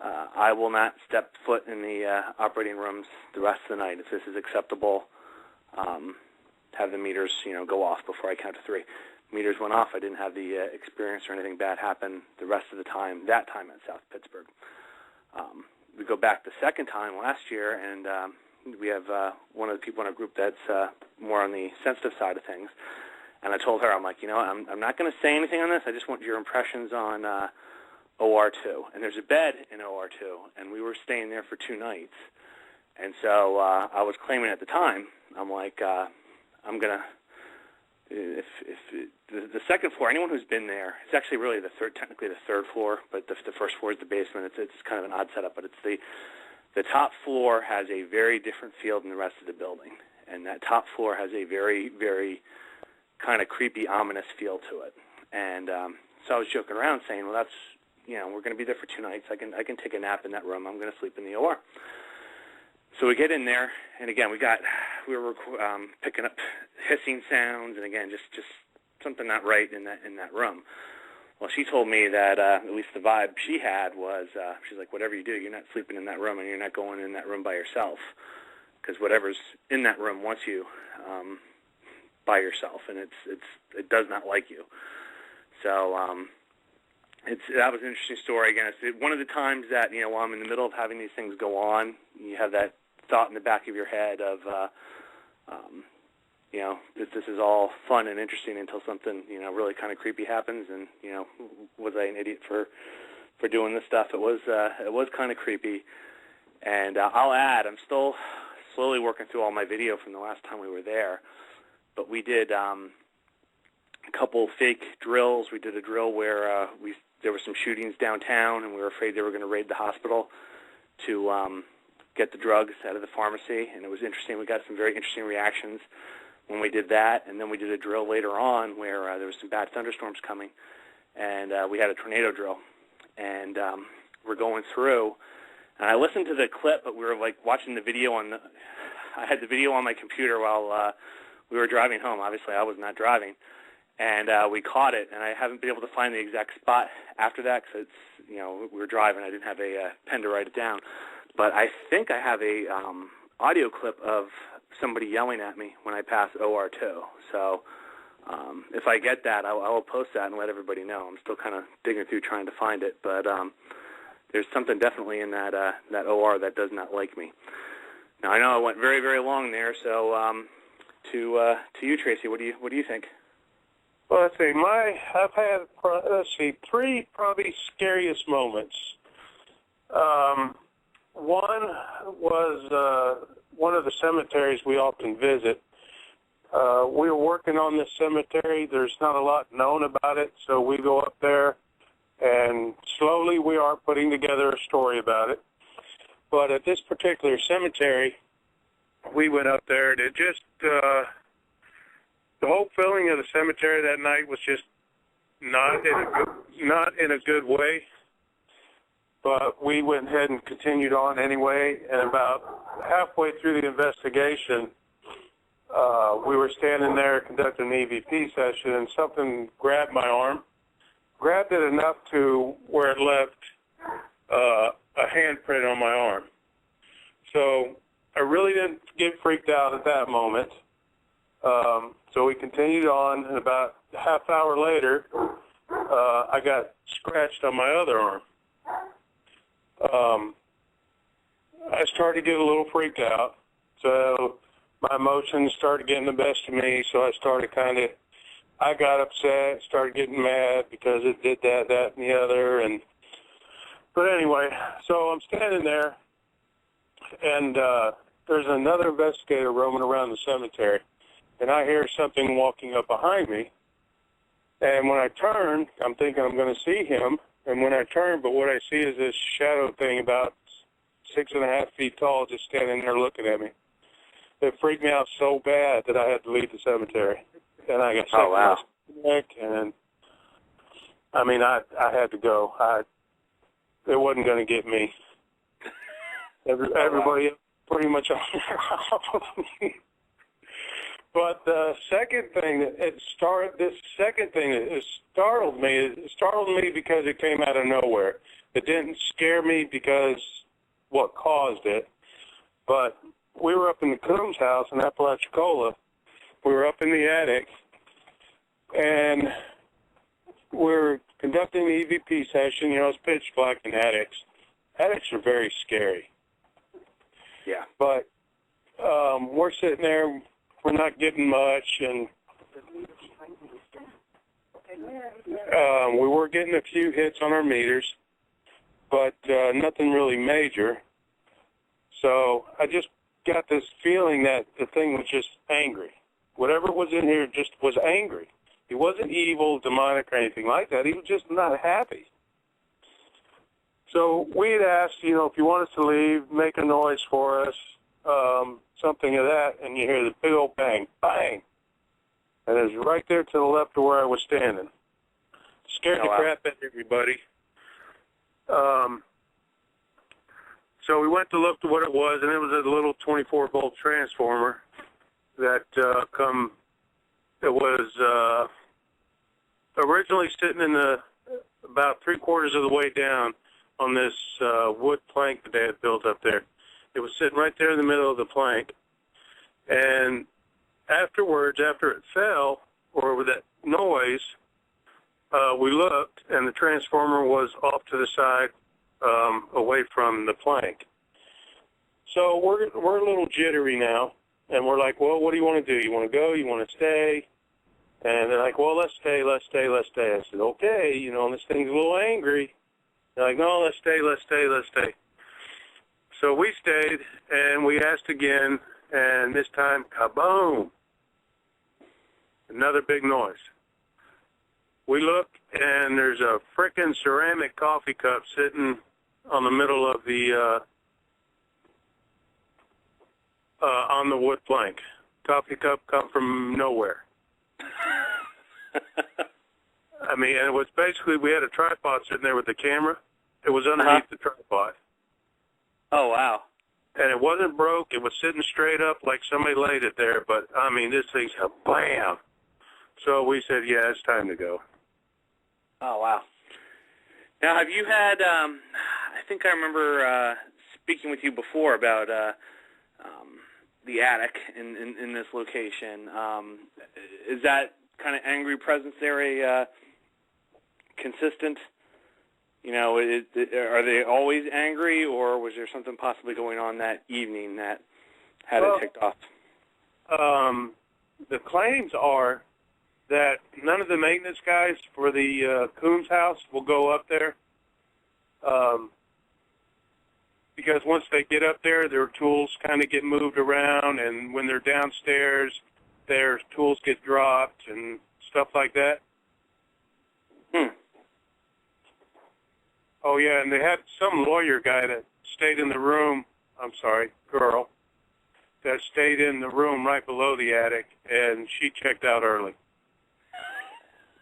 I will not step foot in the operating rooms the rest of the night. If this is acceptable, have the meters, you know, go off before I count to 3. Meters went off. I didn't have the experience or anything bad happen the rest of the time, that time at South Pittsburgh. We go back the second time last year, and we have one of the people in our group that's more on the sensitive side of things. And I told her, I'm like, you know, I'm not going to say anything on this. I just want your impressions on OR2. And there's a bed in OR2, and we were staying there for 2 nights. And so I was claiming at the time, I'm like, I'm going to, the second floor, anyone who's been there, it's actually really technically the third floor, but the first floor is the basement. It's kind of an odd setup, but it's the top floor has a very different feel than the rest of the building, and that top floor has a very, very kind of creepy, ominous feel to it. And so I was joking around saying, well, that's, we're going to be there for 2 nights. I can take a nap in that room. I'm going to sleep in the OR. So we get in there, and again, we were picking up hissing sounds, and again, just something not right in that room. Well, she told me that at least the vibe she had was, she's like, whatever you do, you're not sleeping in that room, and you're not going in that room by yourself, because whatever's in that room wants you by yourself, and it does not like you. So that was an interesting story. Again, it's one of the times that while I'm in the middle of having these things go on, you have that thought in the back of your head of this is all fun and interesting until something really kind of creepy happens, and was I an idiot for doing this stuff? It was kind of creepy, and I'll add, I'm still slowly working through all my video from the last time we were there, but we did a couple fake drills. We did a drill where there were some shootings downtown, and we were afraid they were going to raid the hospital to get the drugs out of the pharmacy, and it was interesting. We got some very interesting reactions when we did that, and then we did a drill later on where there was some bad thunderstorms coming, and we had a tornado drill, and we're going through, and I listened to the clip, but we were like watching the video I had the video on my computer while we were driving home. Obviously, I was not driving, and we caught it, and I haven't been able to find the exact spot after that because we were driving. I didn't have a pen to write it down. But I think I have a audio clip of somebody yelling at me when I pass OR2. So if I get that, I will post that and let everybody know. I'm still kind of digging through trying to find it. But there's something definitely in that OR that does not like me. Now, I know I went very, very long there. So to you, Tracy, what do you think? Well, let's see. I've had, 3 probably scariest moments. One was one of the cemeteries we often visit. We were working on this cemetery. There's not a lot known about it, so we go up there, and slowly we are putting together a story about it. But at this particular cemetery, we went up there, and it just, the whole feeling of the cemetery that night was just not in a good way. But we went ahead and continued on anyway, and about halfway through the investigation, we were standing there conducting an EVP session, and something grabbed my arm, grabbed it enough to where it left a handprint on my arm. So I really didn't get freaked out at that moment. So we continued on, and about a half hour later, I got scratched on my other arm. I started to get a little freaked out, so my emotions started getting the best of me, so I got upset, started getting mad because it did that, and the other, but anyway, so I'm standing there, and there's another investigator roaming around the cemetery, and I hear something walking up behind me, and when I turn, I'm thinking I'm going to see him. And when I turn, but what I see is this shadow thing about 6.5 feet tall just standing there looking at me. It freaked me out so bad that I had to leave the cemetery. And I got sick. Oh, wow. And I mean, I had to go. It wasn't going to get me. Everybody pretty much on their own. But the second thing that startled me because it came out of nowhere. It didn't scare me because what caused it. But we were up in the Coombs house in Apalachicola. We were up in the attic, and we were conducting the EVP session. It's pitch black in attics. Attics are very scary. Yeah. But we're sitting there. We're not getting much, and we were getting a few hits on our meters, but nothing really major. So I just got this feeling that the thing was just angry. Whatever was in here just was angry. He wasn't evil, demonic, or anything like that. He was just not happy. So we had asked, you know, if you want us to leave, make a noise for us, something of that, and you hear the big old bang, bang. And it was right there to the left of where I was standing. Scared the crap out of everybody. So we went to look to what it was, and it was a little 24-volt transformer that it was originally sitting in about three-quarters of the way down on this wood plank that they had built up there. It was sitting right there in the middle of the plank. And afterwards, after it fell, or with that noise, we looked, and the transformer was off to the side, away from the plank. So we're a little jittery now, and we're like, well, what do you want to do? You want to go? You want to stay? And they're like, well, let's stay. I said, okay, you know, and this thing's a little angry. They're like, no, let's stay. So we stayed, and we asked again, and this time, kaboom, another big noise. We look, and there's a frickin' ceramic coffee cup sitting on the middle of the, on the wood plank. Coffee cup come from nowhere. I mean, and it was basically, we had a tripod sitting there with the camera. It was underneath the tripod. Oh, wow. And it wasn't broke. It was sitting straight up like somebody laid it there. But, I mean, this thing's a bam. So we said, yeah, it's time to go. Oh, wow. Now, have you had, I think I remember speaking with you before about the attic in this location. Is that kind of angry presence there consistent? You know, are they always angry, or was there something possibly going on that evening that had it ticked off? The claims are that none of the maintenance guys for the Coombs house will go up there because once they get up there, their tools kind of get moved around, and when they're downstairs, their tools get dropped and stuff like that. Oh, yeah, and they had some lawyer guy that stayed in the room, girl, that stayed in the room right below the attic, and she checked out early.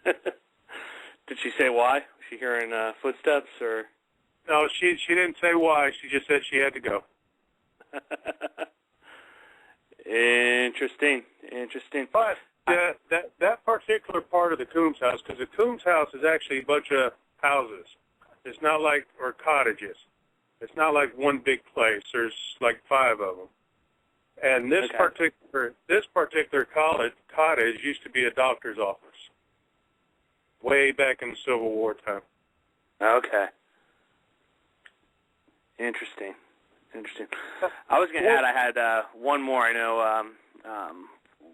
Did she say why? Was she hearing footsteps, or? No, she didn't say why. She just said she had to go. Interesting. But that particular part of the Coombs house, because the Coombs house is actually a bunch of houses. It's not like, or cottages. It's not like one big place. There's like 5 of them. And this particular cottage used to be a doctor's office, way back in the Civil War time. Okay. Interesting. I was going to add, I had one more. I know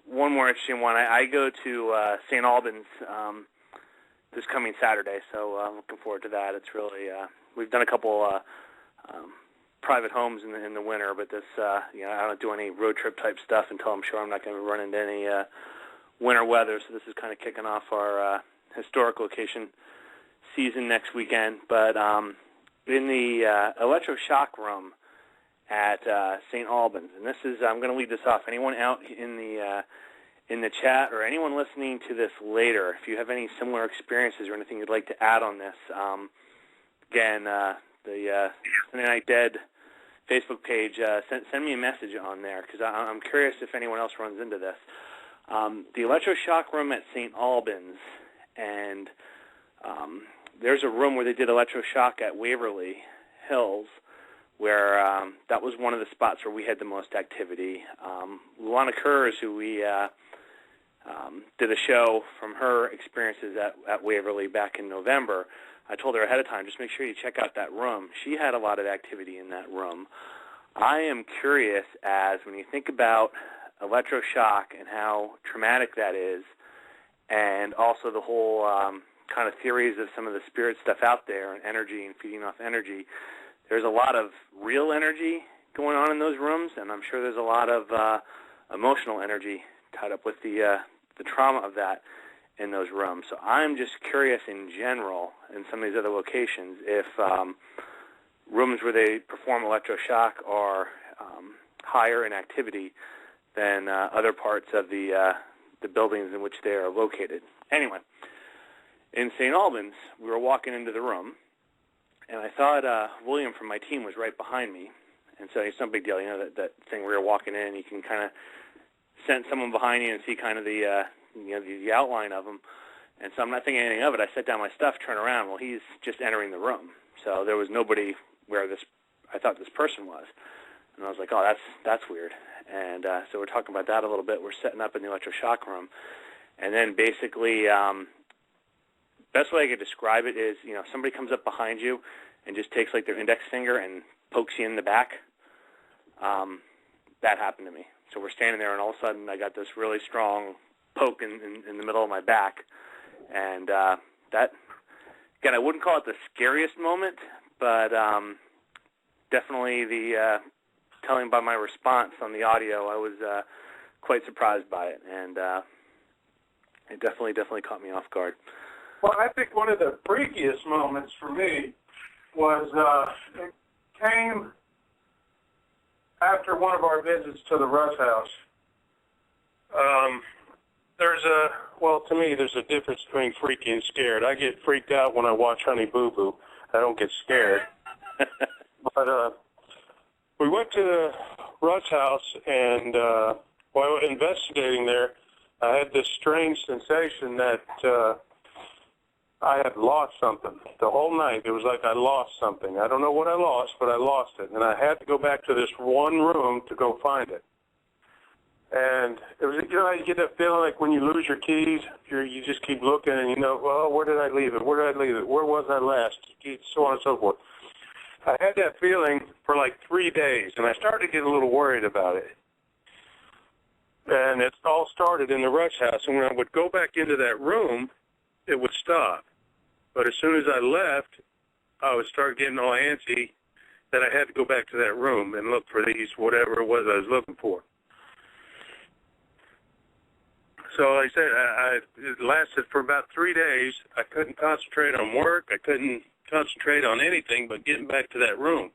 one more interesting one. I go to St. Albans this coming Saturday, so I'm looking forward to that. It's really we've done a couple private homes in the winter, but this I don't do any road trip type stuff until I'm sure I'm not going to run into any winter weather. So this is kind of kicking off our historic location season next weekend. But in the electroshock room at St. Albans, and this is I'm going to lead this off. Anyone out in the chat or anyone listening to this later, if you have any similar experiences or anything you'd like to add on this, again, the Sunday Night Dead Facebook page, send me a message on there because I'm curious if anyone else runs into this. The electroshock room at St. Albans, and there's a room where they did electroshock at Waverly Hills, where that was one of the spots where we had the most activity. Luana Kurz, who we did a show from her experiences at Waverly back in November, I told her ahead of time, just make sure you check out that room. She had a lot of activity in that room. I am curious as when you think about electroshock and how traumatic that is, and also the whole kind of theories of some of the spirit stuff out there and energy and feeding off energy, there's a lot of real energy going on in those rooms, and I'm sure there's a lot of emotional energy tied up with the trauma of that in those rooms. So I'm just curious in general, in some of these other locations, if rooms where they perform electroshock are higher in activity than other parts of the buildings in which they are located. Anyway, in St. Albans, we were walking into the room, and I thought William from my team was right behind me. And so it's no big deal, that thing where you're walking in, you can kind of sense someone behind you and see kind of the outline of them. And so I'm not thinking anything of it. I set down my stuff, turn around. Well, he's just entering the room. So there was nobody where I thought this person was. And I was like, oh, that's weird. And so we're talking about that a little bit. We're setting up in the electroshock room. And then basically, best way I could describe it is, somebody comes up behind you and just takes like their index finger and pokes you in the back. That happened to me. So we're standing there, and all of a sudden I got this really strong poke in the middle of my back. And that, again, I wouldn't call it the scariest moment, but definitely the telling by my response on the audio, I was quite surprised by it, and it definitely caught me off guard. Well, I think one of the freakiest moments for me was it came after one of our visits to the Russ House. To me, there's a difference between freaky and scared. I get freaked out when I watch Honey Boo Boo. I don't get scared. But we went to the Russ House, and while investigating there, I had this strange sensation that I had lost something. The whole night, it was like I lost something. I don't know what I lost, but I lost it. And I had to go back to this one room to go find it. And it was, you get that feeling like when you lose your keys, you just keep looking and well, where did I leave it? Where did I leave it? Where was I last? So on and so forth. I had that feeling for like 3 days, and I started to get a little worried about it. And it all started in the Rush House, and when I would go back into that room, it would stop. But as soon as I left, I would start getting all antsy that I had to go back to that room and look for whatever it was I was looking for. So like I said, it lasted for about 3 days. I couldn't concentrate on work. I couldn't concentrate on anything but getting back to that room.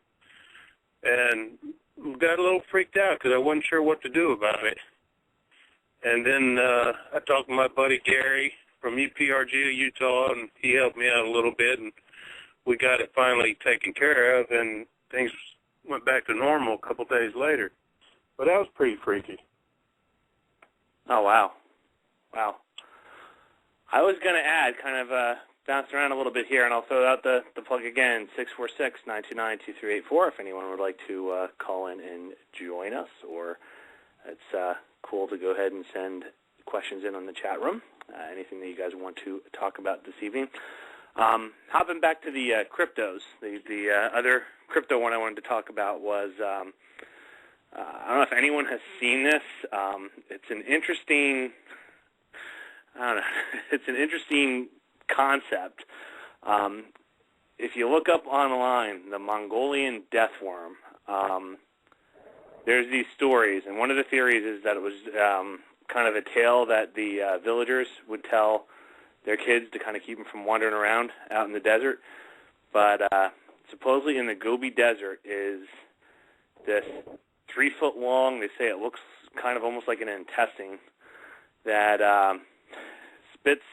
And got a little freaked out because I wasn't sure what to do about it. And then I talked to my buddy Gary from UPRG, Utah, and he helped me out a little bit, and we got it finally taken care of, and things went back to normal a couple days later. But that was pretty freaky. Oh, wow. Wow. I was going to add, kind of bounced around a little bit here, and I'll throw out the plug again, 646-929-2384, if anyone would like to call in and join us, or it's cool to go ahead and send questions in on the chat room, anything that you guys want to talk about this evening. Hopping back to the cryptos, the other crypto one I wanted to talk about was, I don't know if anyone has seen this. It's an interesting, it's an interesting concept. If you look up online, the Mongolian death worm, there's these stories, and one of the theories is that it was kind of a tale that the villagers would tell their kids to kind of keep them from wandering around out in the desert. But supposedly in the Gobi Desert is this 3-foot long, they say it looks kind of almost like an intestine, that spits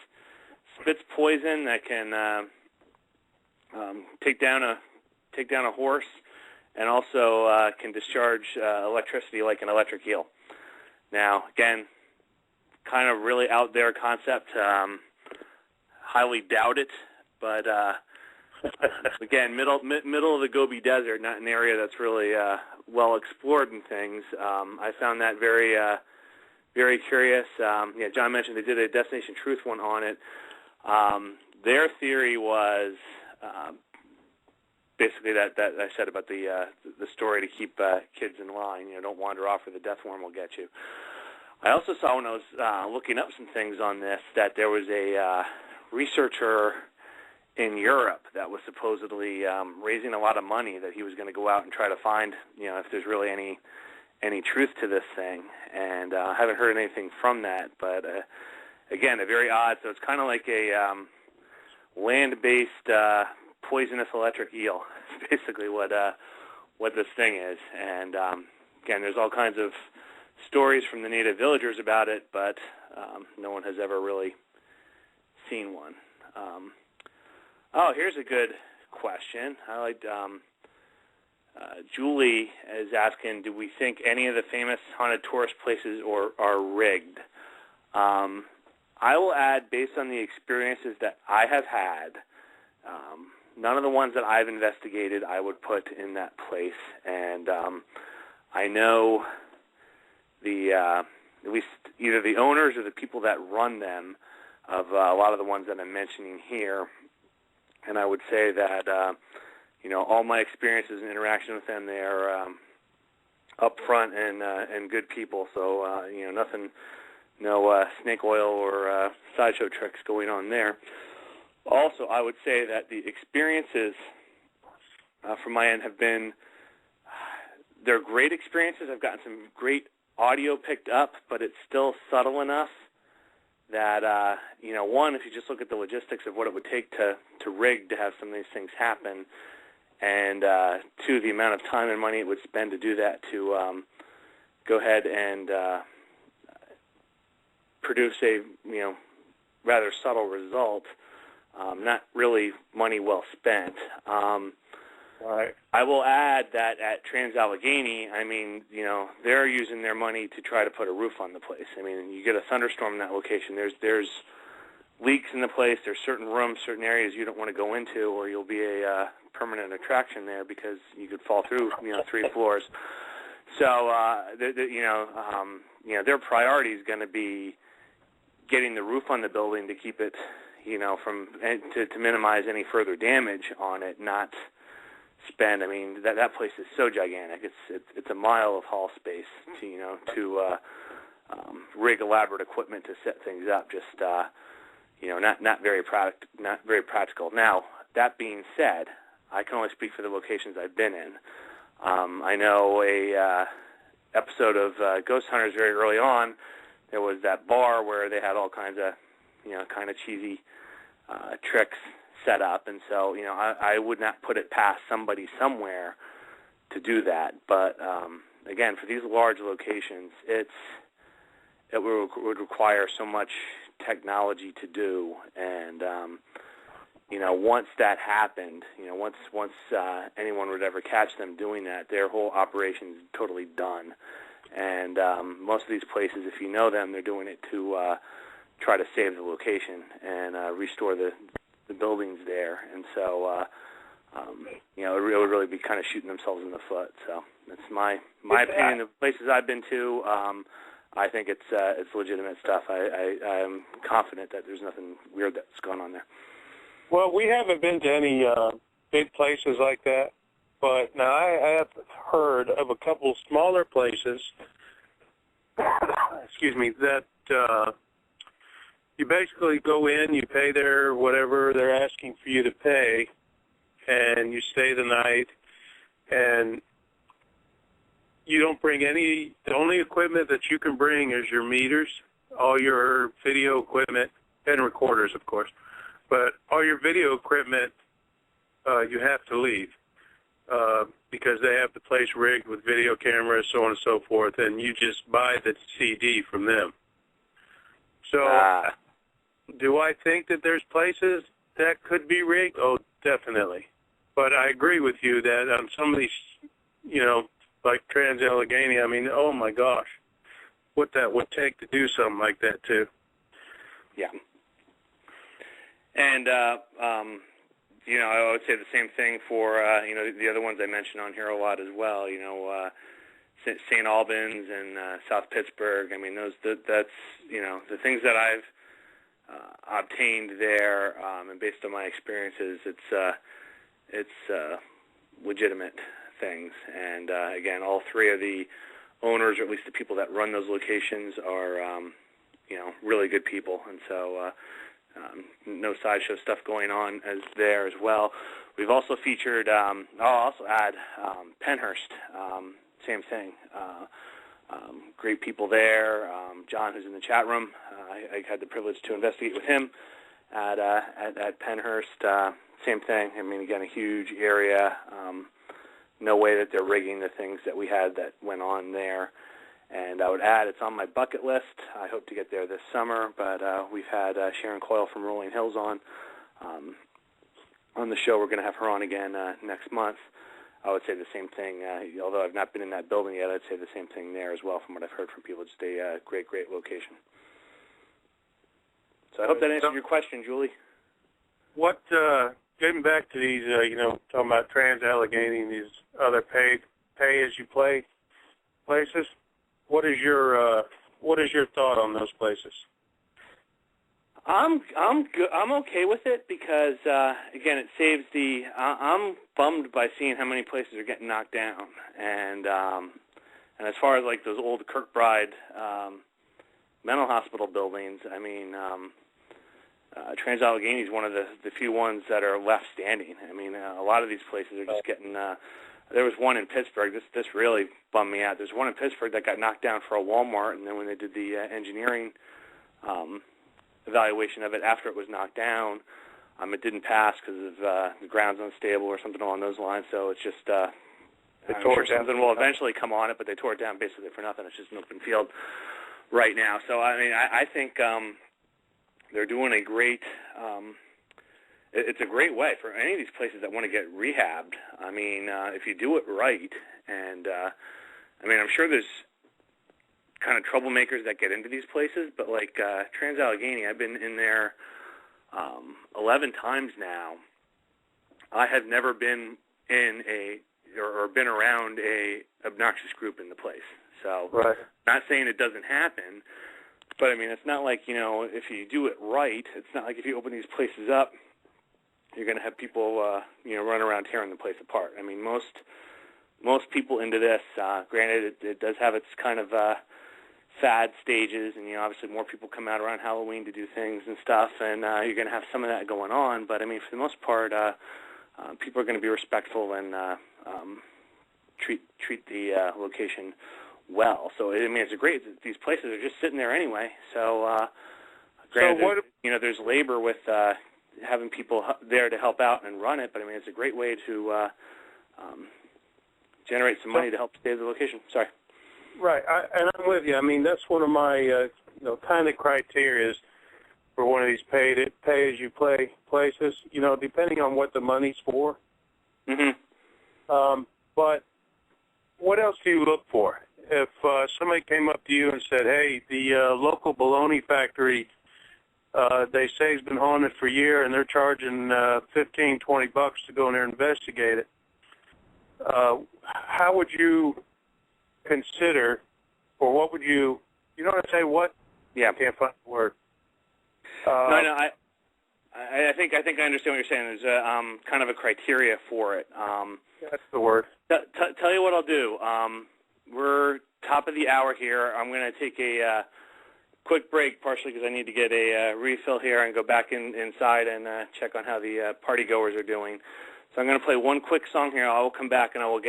poison that can take down a horse, and also can discharge electricity like an electric eel. Now, again, kind of really out there concept. Highly doubt it, but again, middle of the Gobi Desert, not an area that's really well explored and things. I found that very very curious. Yeah, John mentioned they did a Destination Truth one on it. Their theory was basically that I said about the story to keep kids in line. Don't wander off or the death worm will get you. I also saw when I was looking up some things on this that there was a researcher in Europe that was supposedly raising a lot of money that he was going to go out and try to find, if there's really any truth to this thing. And I haven't heard anything from that, but again, they're very odd. So it's kind of like a land-based poisonous electric eel. It's basically what this thing is. And again, there's all kinds of stories from the native villagers about it, but no one has ever really seen one. Here's a good question. I liked Julie is asking, do we think any of the famous haunted tourist places are rigged? I will add, based on the experiences that I have had, none of the ones that I've investigated I would put in that place. And I know at least either the owners or the people that run them of a lot of the ones that I'm mentioning here. And I would say that, all my experiences and interaction with them, they are upfront and good people. So, nothing, no snake oil or sideshow tricks going on there. Also, I would say that the experiences from my end have been, they're great experiences. I've gotten some great audio picked up, but it's still subtle enough that, one, if you just look at the logistics of what it would take to rig to have some of these things happen, and two, the amount of time and money it would spend to do that, to go ahead and produce a, rather subtle result, not really money well spent. Right. I will add that at Trans-Allegheny, they're using their money to try to put a roof on the place. You get a thunderstorm in that location. There's leaks in the place. There's certain rooms, certain areas you don't want to go into, or you'll be a permanent attraction there because you could fall through, 3 floors. So, their priority is going to be getting the roof on the building to keep it, to minimize any further damage on it, not spend. That place is so gigantic. It's a mile of hall space to rig elaborate equipment to set things up. Just not very practical. Now, that being said, I can only speak for the locations I've been in. I know a episode of Ghost Hunters very early on. There was that bar where they had all kinds of kind of cheesy tricks set up, and so I would not put it past somebody somewhere to do that. But again, for these large locations, it would require so much technology to do, and once that happened, once anyone would ever catch them doing that, their whole operation is totally done. And most of these places, if you know them, they're doing it to try to save the location and restore the buildings there. And so, it would really be kind of shooting themselves in the foot. So that's my opinion. The places I've been to, I think it's legitimate stuff. I'm confident that there's nothing weird that's gone on there. Well, we haven't been to any big places like that, but now I have heard of a couple smaller places, excuse me, that you basically go in, you pay their whatever they're asking for you to pay, and you stay the night, and you don't bring the only equipment that you can bring is your meters, all your video equipment, and recorders, of course. But all your video equipment, you have to leave because they have the place rigged with video cameras, so on and so forth, and you just buy the CD from them. So do I think that there's places that could be rigged? Oh, definitely. But I agree with you that on some of these, like Trans-Allegheny, oh my gosh, what that would take to do something like that too. Yeah. And, I would say the same thing for, the other ones I mentioned on here a lot as well, St. Albans and South Pittsburgh. That's, the things that I've obtained there, and based on my experiences, it's legitimate things. And, again, all three of the owners, or at least the people that run those locations, are, really good people. And so, no sideshow stuff going on there as well. We've also featured, I'll also add Pennhurst, same thing. Great people there. John, who's in the chat room, I had the privilege to investigate with him at Pennhurst. Same thing. I mean, again, a huge area. No way that they're rigging the things that we had that went on there. And I would add, it's on my bucket list. I hope to get there this summer, but we've had Sharon Coyle from Rolling Hills on the show. We're going to have her on again next month. I would say the same thing. Although I've not been in that building yet, I'd say the same thing there as well from what I've heard from people. Just a great, great location. So I hope that answered your question, Julie. What, getting back to these, talking about Trans-Allegheny and these other pay-as-you-play places, what is your thought on those places? I'm good. I'm okay with it because again, it saves the. I'm bummed by seeing how many places are getting knocked down, and as far as like those old Kirkbride mental hospital buildings, I mean, Trans-Allegheny is one of the few ones that are left standing. I mean, a lot of these places are just getting. There was one in Pittsburgh. This really bummed me out. There's one in Pittsburgh that got knocked down for a Walmart, and then when they did the engineering evaluation of it after it was knocked down, it didn't pass because of the ground's unstable or something along those lines. So it's just I'm sure something will eventually come on it, but they tore it down basically for nothing. It's just an open field right now. So I mean, I think they're doing a great. It's a great way for any of these places that want to get rehabbed. I mean, if you do it right, and I mean, I'm sure there's kind of troublemakers that get into these places, but like Trans-Allegheny, I've been in there 11 times now. I have never been in or been around a obnoxious group in the place. So, right. Not saying it doesn't happen, but I mean, it's not like, if you do it right, it's not like if you open these places up, you're going to have people, run around tearing the place apart. I mean, most people into this, granted, it does have its kind of fad stages, and obviously more people come out around Halloween to do things and stuff, and you're going to have some of that going on. But I mean, for the most part, people are going to be respectful and treat the location well. So I mean, it's great. These places are just sitting there anyway. So granted, there's labor with having people there to help out and run it, but I mean, it's a great way to generate some money to help save the location. Sorry. Right, and I'm with you. I mean, that's one of my kind of criteria for one of these pay-as-you-play places. Depending on what the money's for. Mm-hmm. But what else do you look for? If somebody came up to you and said, "Hey, the local bologna factory, they say has been haunted for a year, and they're charging $15, $20 to go in there and investigate it," how would you consider, or what would you want to say? What? Yeah, I can't find the word. No. I think I understand what you're saying. There's kind of a criteria for it. That's the word. Tell you what I'll do. We're top of the hour here. I'm going to take a quick break, partially because I need to get a refill here and go back inside and check on how the party goers are doing. So I'm going to play one quick song here. I will come back and we'll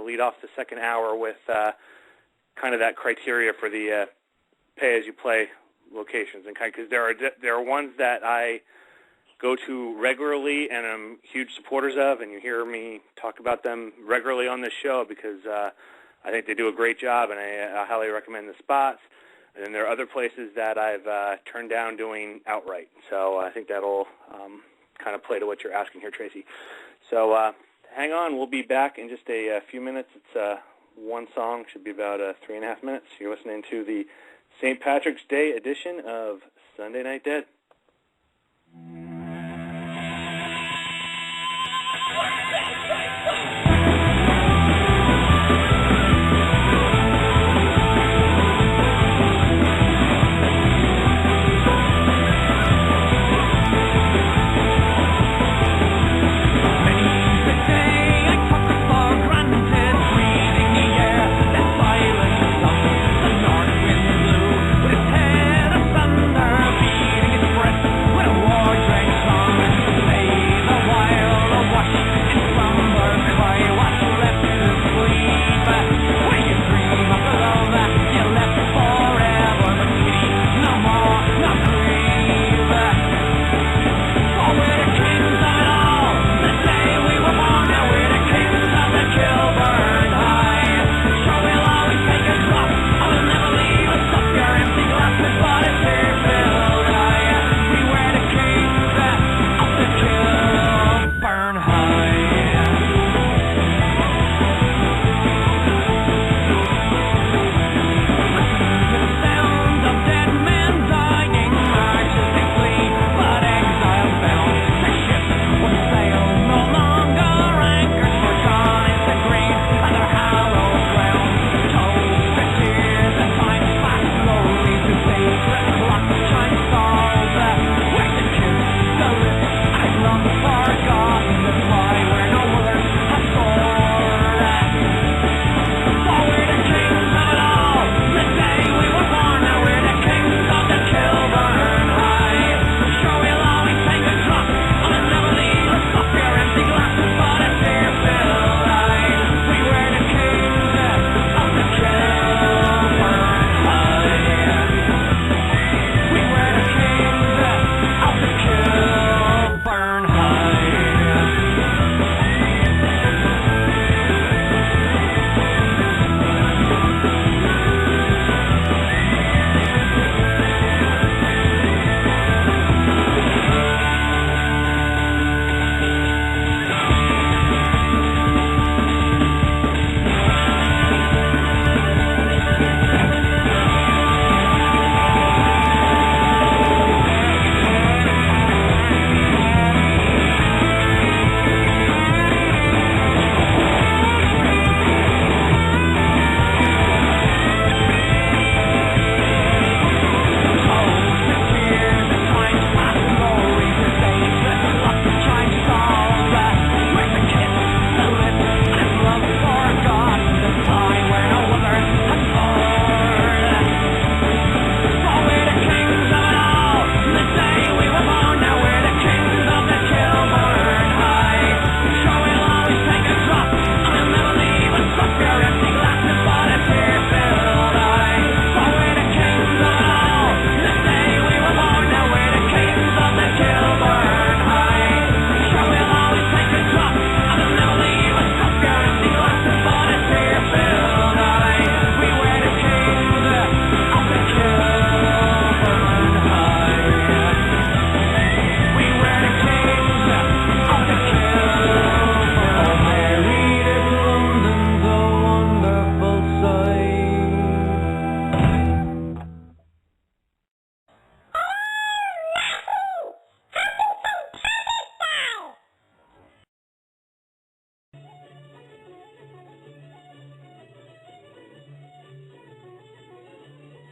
lead off the second hour with kind of that criteria for the pay-as-you-play locations, and because there are ones that I go to regularly and I'm huge supporters of, and you hear me talk about them regularly on this show because I think they do a great job, and I highly recommend the spots. And then there are other places that I've turned down doing outright. So I think that'll kind of play to what you're asking here, Tracy. So hang on. We'll be back in just a few minutes. It's one song. Should be about 3.5 minutes. You're listening to the St. Patrick's Day edition of Sunday Night Dead. With his head of thunder beating his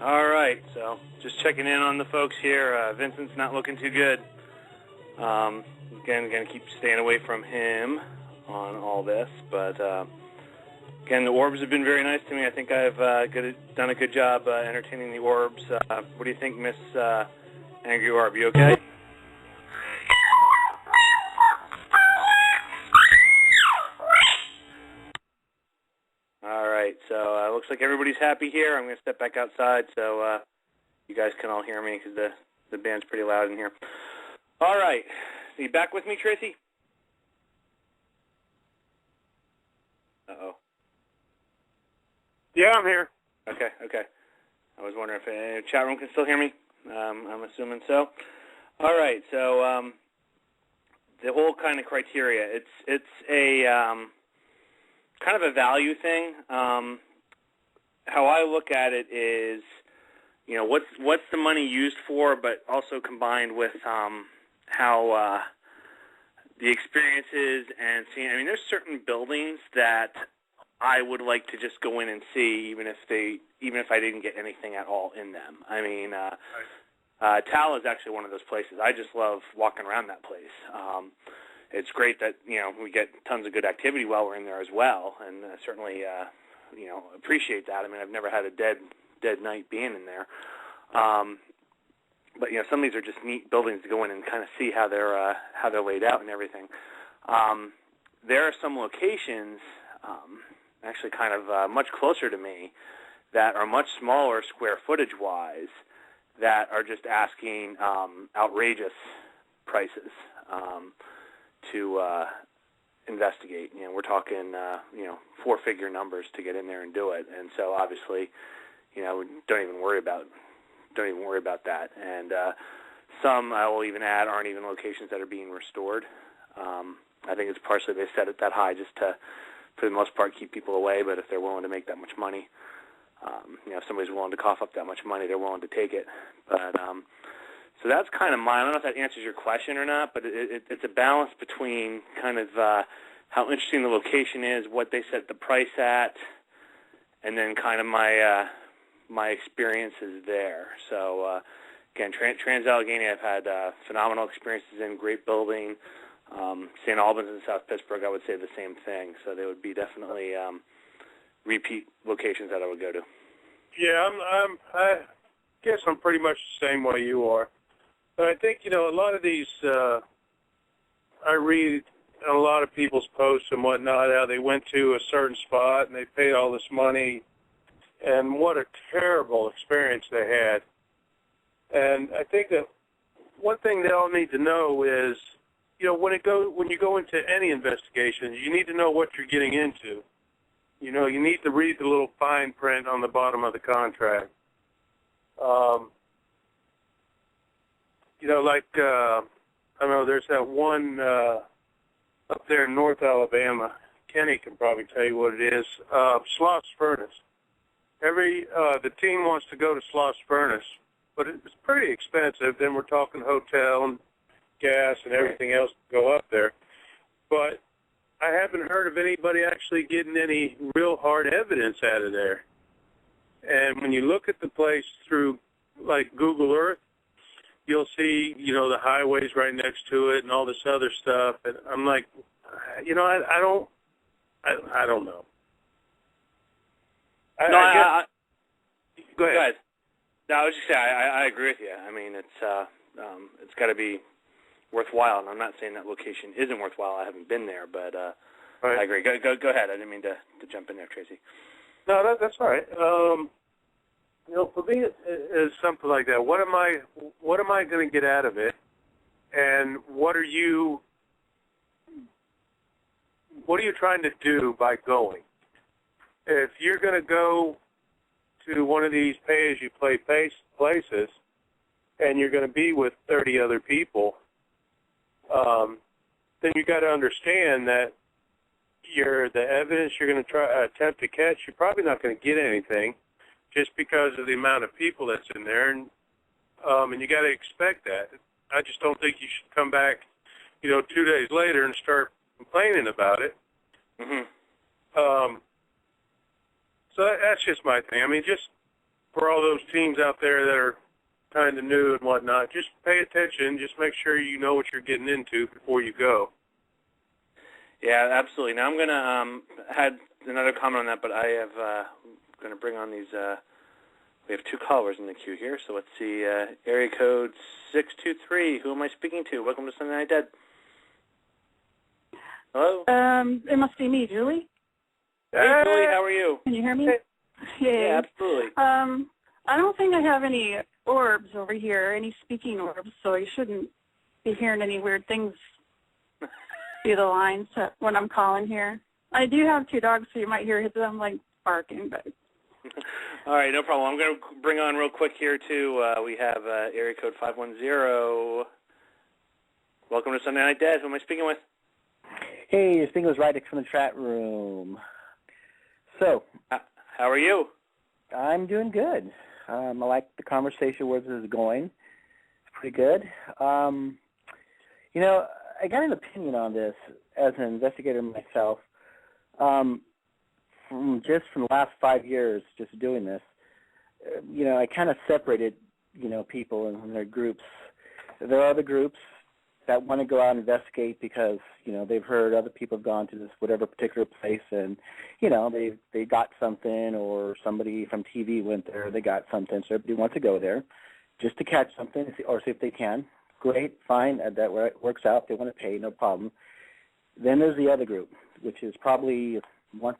All right, so just checking in on the folks here. Vincent's not looking too good. Again, going to keep staying away from him on all this. But, again, the orbs have been very nice to me. I think I've done a good job entertaining the orbs. What do you think, Miss Angry Orb? You okay? All right, so looks like everybody's happy here. I'm going to step back outside so you guys can all hear me because the band's pretty loud in here. All right. Are you back with me, Tracy? Uh-oh. Yeah, I'm here. Okay. I was wondering if the chat room can still hear me. I'm assuming so. All right, so the whole kind of criteria, it's a kind of a value thing. How I look at it is, you know, what's the money used for, but also combined with how the experience is and seeing. I mean, there's certain buildings that I would like to just go in and see, even if I didn't get anything at all in them. I mean, Tal is actually one of those places. I just love walking around that place. It's great that, you know, we get tons of good activity while we're in there as well, and certainly, you know, appreciate that. I mean, I've never had a dead night being in there. But, you know, some of these are just neat buildings to go in and kind of see how they're laid out and everything. There are some locations, actually kind of much closer to me, that are much smaller square footage-wise, that are just asking outrageous prices to investigate. You know, we're talking, you know, four-figure numbers to get in there and do it. And so, obviously, you know, don't even worry about that. And some, I will even add, aren't even locations that are being restored. I think it's partially they set it that high just to, for the most part, keep people away. But if they're willing to make that much money, you know, if somebody's willing to cough up that much money, they're willing to take it. But so that's kind of mine. I don't know if that answers your question or not, but it's a balance between kind of how interesting the location is, what they set the price at, and then kind of my experiences there. So, again, Trans-Allegheny I've had phenomenal experiences in, great building. St. Albans and South Pittsburgh, I would say the same thing. So they would be definitely repeat locations that I would go to. Yeah, I guess I'm pretty much the same way you are. But I think, you know, a lot of these, I read a lot of people's posts and whatnot, how they went to a certain spot and they paid all this money, and what a terrible experience they had. And I think that one thing they all need to know is, you know, when you go into any investigation, you need to know what you're getting into. You know, you need to read the little fine print on the bottom of the contract. You know, like, I don't know, there's that one up there in North Alabama. Kenny can probably tell you what it is. Sloss Furnace. The team wants to go to Sloss Furnace, but it's pretty expensive. Then we're talking hotel and gas and everything else to go up there. But I haven't heard of anybody actually getting any real hard evidence out of there. And when you look at the place through, like, Google Earth, you'll see, you know, the highways right next to it and all this other stuff. And I'm like, you know, I don't know. Go ahead. No, I was just saying, I agree with you. I mean, it's got to be worthwhile, and I'm not saying that location isn't worthwhile. I haven't been there, but right. I agree. Go ahead. I didn't mean to jump in there, Tracy. No, that's all right. You know, for me, it's something like that. What am I going to get out of it? And what are you trying to do by going? If you're going to go to one of these pay-as-you-play places, and you're going to be with 30 other people, then you got to understand that the evidence you're going to attempt to catch, you're probably not going to get anything, just because of the amount of people that's in there, and you got to expect that. I just don't think you should come back, you know, 2 days later and start complaining about it. Mm-hmm. So that's just my thing. I mean, just for all those teams out there that are kind of new and whatnot, just pay attention. Just make sure you know what you're getting into before you go. Yeah, absolutely. Now I'm going to add another comment on that, but I have going to bring on these. We have two callers in the queue here, so let's see. Area code 623. Who am I speaking to? Welcome to Sunday Night Dead. Hello. It must be me, Julie. Hey, Julie. How are you? Can you hear me? Yeah, absolutely. I don't think I have any orbs over here, any speaking orbs, so you shouldn't be hearing any weird things through the lines when I'm calling here. I do have two dogs, so you might hear them like barking, but. All right, no problem. I'm going to bring on real quick here too. We have area code 510. Welcome to Sunday Night Dead. Who am I speaking with? Hey, you're speaking with Rydick from the chat room. So, how are you? I'm doing good. I like the conversation where this is going. It's pretty good. You know, I got an opinion on this as an investigator myself. From the last 5 years, just doing this, you know, I kind of separated, you know, people in their groups. There are other groups that want to go out and investigate because, you know, they've heard other people have gone to this whatever particular place and, you know, they got something, or somebody from TV went there, they got something, so everybody wants to go there just to catch something or see if they can. Great, fine, that works out. They want to pay, no problem. Then there's the other group, which is probably 1%,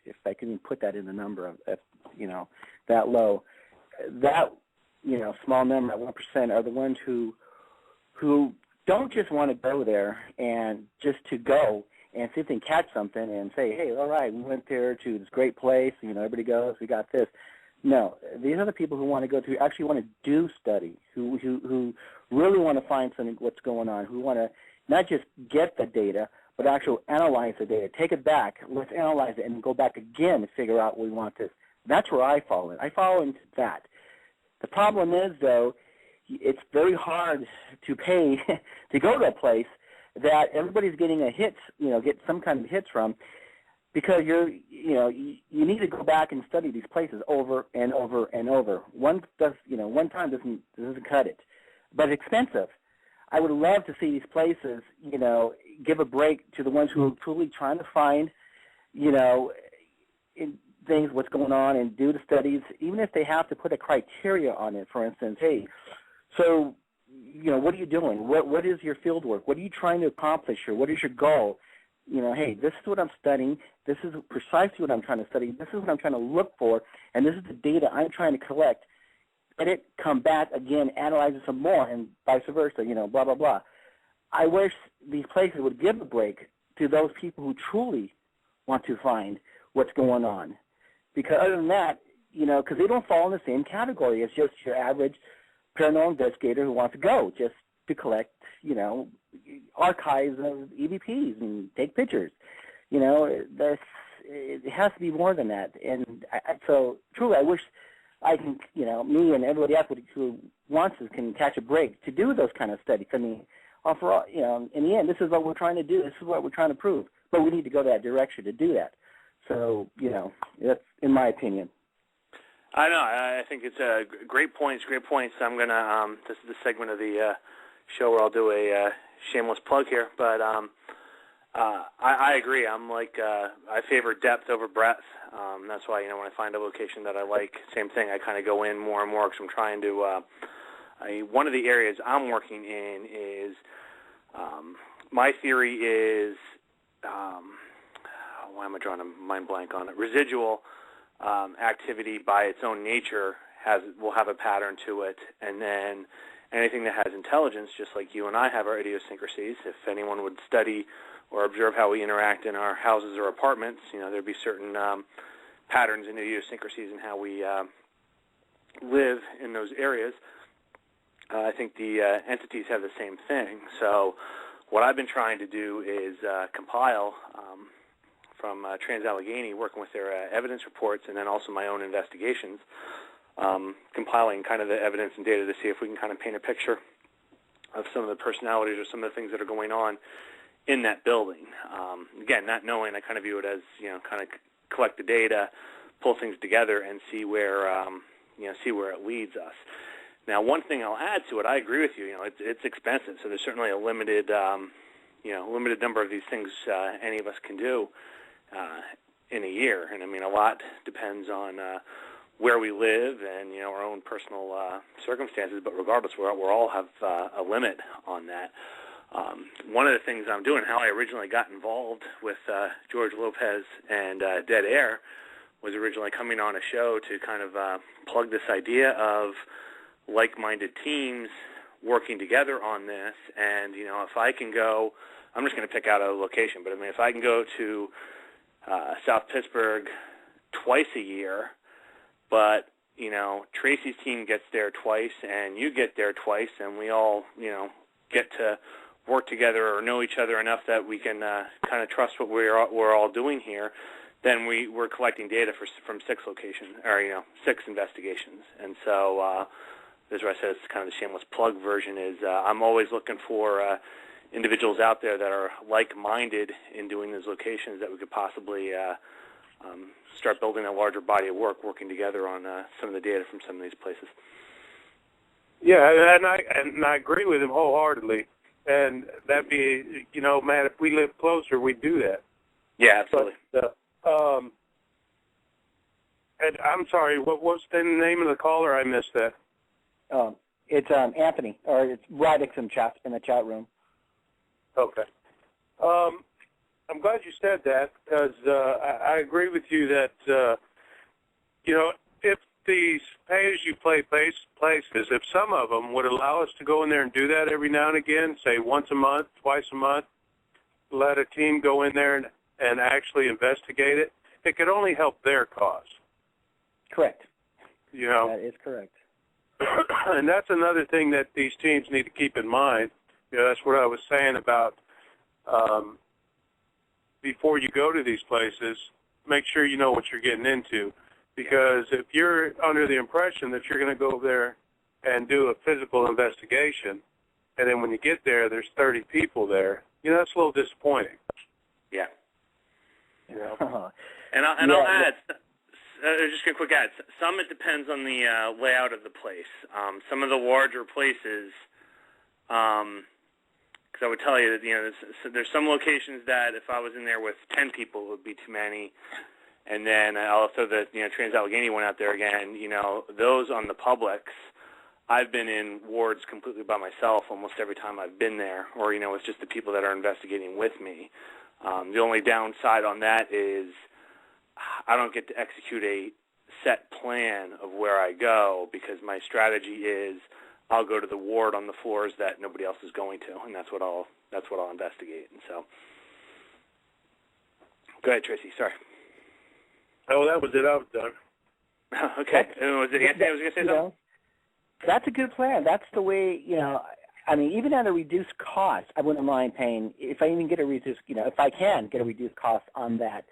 if I can put that in the number of, you know, that low. That, you know, small number at 1% are the ones who don't just want to go there and just to go and see if they can catch something and say, hey, all right, we went there to this great place, you know, everybody goes, we got this. No, these are the people who want to go to, actually want to do study, who really want to find something, what's going on, who want to not just get the data, but actually analyze the data. Take it back. Let's analyze it and go back again to figure out we want this. That's where I fall in. I fall into that. The problem is, though, it's very hard to pay to go to a place that everybody's getting a hit, you know, get some kind of hits from, because you need to go back and study these places over and over and over. One time doesn't cut it, but it's expensive. I would love to see these places, you know, give a break to the ones who are truly trying to find, you know, things, what's going on, and do the studies, even if they have to put a criteria on it. For instance, hey, so, you know, what are you doing? What is your field work? What are you trying to accomplish here? What is your goal? You know, hey, this is what I'm studying. This is precisely what I'm trying to study. This is what I'm trying to look for, and this is the data I'm trying to collect. Let it come back again, analyze it some more, and vice versa, you know, blah, blah, blah. I wish these places would give a break to those people who truly want to find what's going on. Because other than that, you know, because they don't fall in the same category as just your average paranormal investigator who wants to go just to collect, you know, archives of EVPs and take pictures. You know, it has to be more than that. And so, truly, I wish I can, you know, me and everybody else who wants to can catch a break to do those kind of studies. I mean, for, you know, in the end, this is what we're trying to do. This is what we're trying to prove. But we need to go that direction to do that. So, you know, that's in my opinion. I know. I think it's great points. Great points. I'm gonna. This is the segment of the show where I'll do a shameless plug here. But I agree. I'm like I favor depth over breadth. That's why, you know, when I find a location that I like, same thing. I kind of go in more and more because I'm trying to. One of the areas I'm working in is my theory is. Why am I drawing a mind blank on it? Residual activity by its own nature will have a pattern to it, and then anything that has intelligence, just like you and I have our idiosyncrasies. If anyone would study or observe how we interact in our houses or apartments, you know, there'd be certain patterns and idiosyncrasies in how we live in those areas. I think the entities have the same thing. So what I've been trying to do is compile from Trans-Allegheny, working with their evidence reports, and then also my own investigations, compiling kind of the evidence and data to see if we can kind of paint a picture of some of the personalities or some of the things that are going on in that building. Again, not knowing, I kind of view it as, you know, kind of collect the data, pull things together, and see where, you know, feeds us. Now, one thing I'll add to it, I agree with you. You know, it's expensive, so there's certainly a limited number of these things any of us can do in a year. And I mean, a lot depends on where we live and our own personal circumstances. But regardless, we all have a limit on that. One of the things I'm doing, how I originally got involved with George Lopez and Dead Air, was originally coming on a show to kind of plug this idea of like-minded teams working together on this. And, if I can go, I'm just going to pick out a location, but I mean, if I can go to South Pittsburgh twice a year, but, Tracy's team gets there twice and you get there twice, and we all, get to work together or know each other enough that we can kind of trust what we're all doing here, then we're collecting data from 6 locations, or 6 investigations. And so this is where I said it's kind of the shameless plug version. Is I'm always looking for individuals out there that are like-minded in doing these locations that we could possibly start building a larger body of work, working together on some of the data from some of these places. Yeah, and I agree with him wholeheartedly. And that'd be, Matt, if we live closer, we'd do that. Yeah, absolutely. But, and I'm sorry, what's the name of the caller? I missed that. It's Anthony, or it's Radix in the chat room. Okay. I'm glad you said that, because I agree with you that, if these pay-as-you-play places, if some of them would allow us to go in there and do that every now and again, say once a month, twice a month, let a team go in there and actually investigate it, it could only help their cause. Correct. That is correct. And that's another thing that these teams need to keep in mind. That's what I was saying about before you go to these places, make sure you know what you're getting into. Because if you're under the impression that you're going to go there and do a physical investigation, and then when you get there, there's 30 people there, that's a little disappointing. Yeah. And I'll add, just a quick add, some it depends on the layout of the place. Some of the larger places, because I would tell you that, there's some locations that if I was in there with 10 people, it would be too many. And then I'll throw the Trans-Allegheny one out there again. Those on the Publix, I've been in wards completely by myself almost every time I've been there, or it's just the people that are investigating with me. The only downside on that is I don't get to execute a set plan of where I go, because my strategy is I'll go to the ward on the floors that nobody else is going to, and that's what I'll investigate. And so, go ahead, Tracy. Sorry. Oh, that was it. I was done. Okay. Was it Anthony? I was going to say something? That's a good plan. That's the way, even at a reduced cost, I wouldn't mind paying, if I even get a reduced, if I can get a reduced cost on that.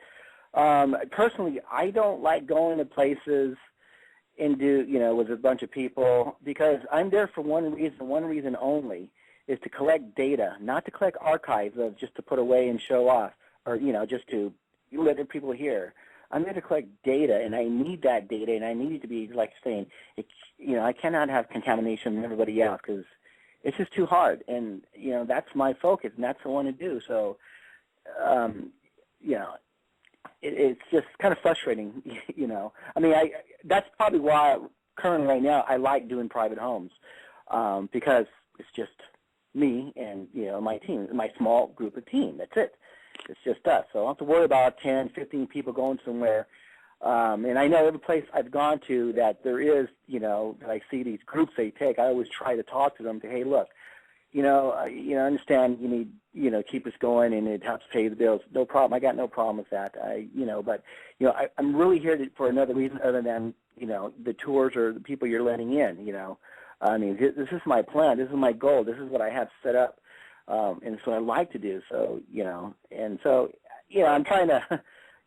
Personally, I don't like going to places and with a bunch of people, because I'm there for one reason only, is to collect data, not to collect archives of just to put away and show off, or, just to let the people hear. I'm there to collect data, and I need that data, and I need it to be, like saying, I cannot have contamination with everybody else, because it's just too hard. And, that's my focus, and that's what I want to do. So, it's just kind of frustrating, that's probably why currently right now I like doing private homes, because it's just me and, my team, my small group of team. That's it. It's just us. So I don't have to worry about 10, 15 people going somewhere. And I know every place I've gone to that there is, that I see these groups they take, I always try to talk to them to, hey, look, I understand you need, keep us going and it helps pay the bills. No problem. I got no problem with that. I'm really here for another reason other than, the tours or the people you're letting in, this is my plan. This is my goal. This is what I have set up. And it's what I like to do. So, I'm trying to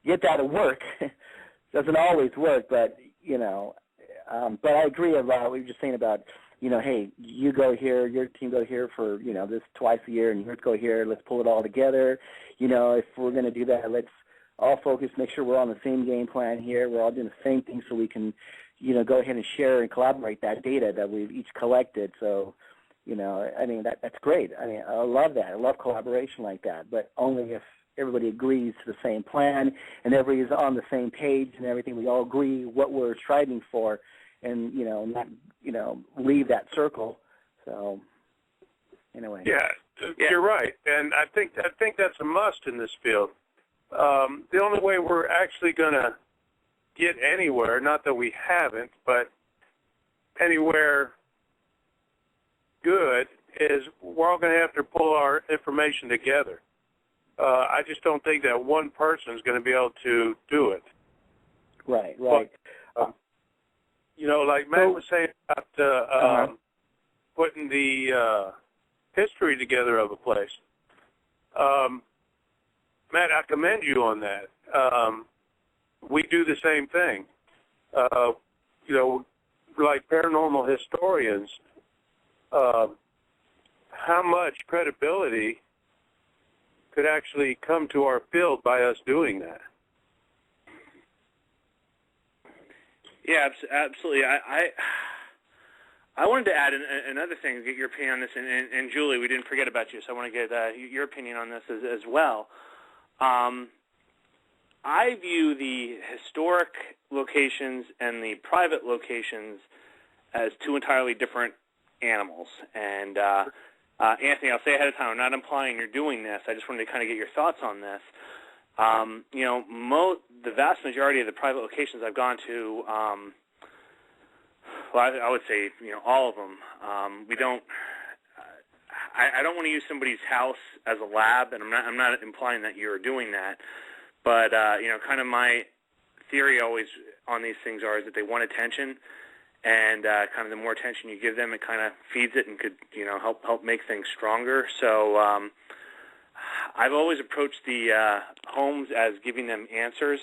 get that to work. Doesn't always work, but I agree about what you were just saying about, hey, you go here, your team go here for, this twice a year, and yours go here. Let's pull it all together. If we're going to do that, let's all focus, make sure we're on the same game plan here. We're all doing the same thing so we can, go ahead and share and collaborate that data that we've each collected. So, I mean, that's great. I mean, I love that. I love collaboration like that, but only if everybody agrees to the same plan and everybody's on the same page and everything. We all agree what we're striving for, and not leave that circle. So anyway. Yeah, you're right, and I think that's a must in this field. The only way we're actually going to get anywhere, not that we haven't, but anywhere good, is we're all going to have to pull our information together. I just don't think that one person is going to be able to do it. Right. But, like Matt was saying about putting the history together of a place. Matt, I commend you on that. We do the same thing. Like paranormal historians, how much credibility could actually come to our field by us doing that? Yeah, absolutely. I wanted to add another thing, get your opinion on this, and Julie, we didn't forget about you, so I want to get your opinion on this as well. I view the historic locations and the private locations as two entirely different animals. And Anthony, I'll say ahead of time, I'm not implying you're doing this. I just wanted to kind of get your thoughts on this. The vast majority of the private locations I've gone to, I would say, all of them. We don't. I don't want to use somebody's house as a lab, and I'm not implying that you're doing that. But kind of my theory always on these things is that they want attention, and kind of the more attention you give them, it kind of feeds it and could help make things stronger. So I've always approached the homes as giving them answers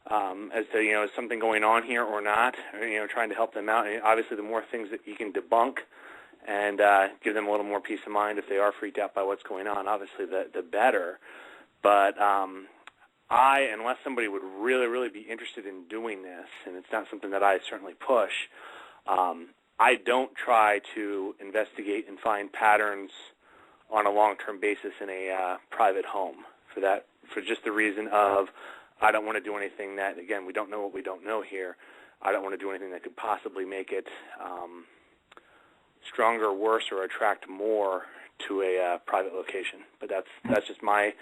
as to is something going on here or not, trying to help them out. And obviously, the more things that you can debunk and give them a little more peace of mind if they are freaked out by what's going on, obviously the better. But unless somebody would really, really be interested in doing this, and it's not something that I certainly push, I don't try to investigate and find patterns on a long-term basis in a private home for just the reason of I don't want to do anything that, again, we don't know what we don't know here. I don't want to do anything that could possibly make it stronger, worse, or attract more to a private location. But that's just my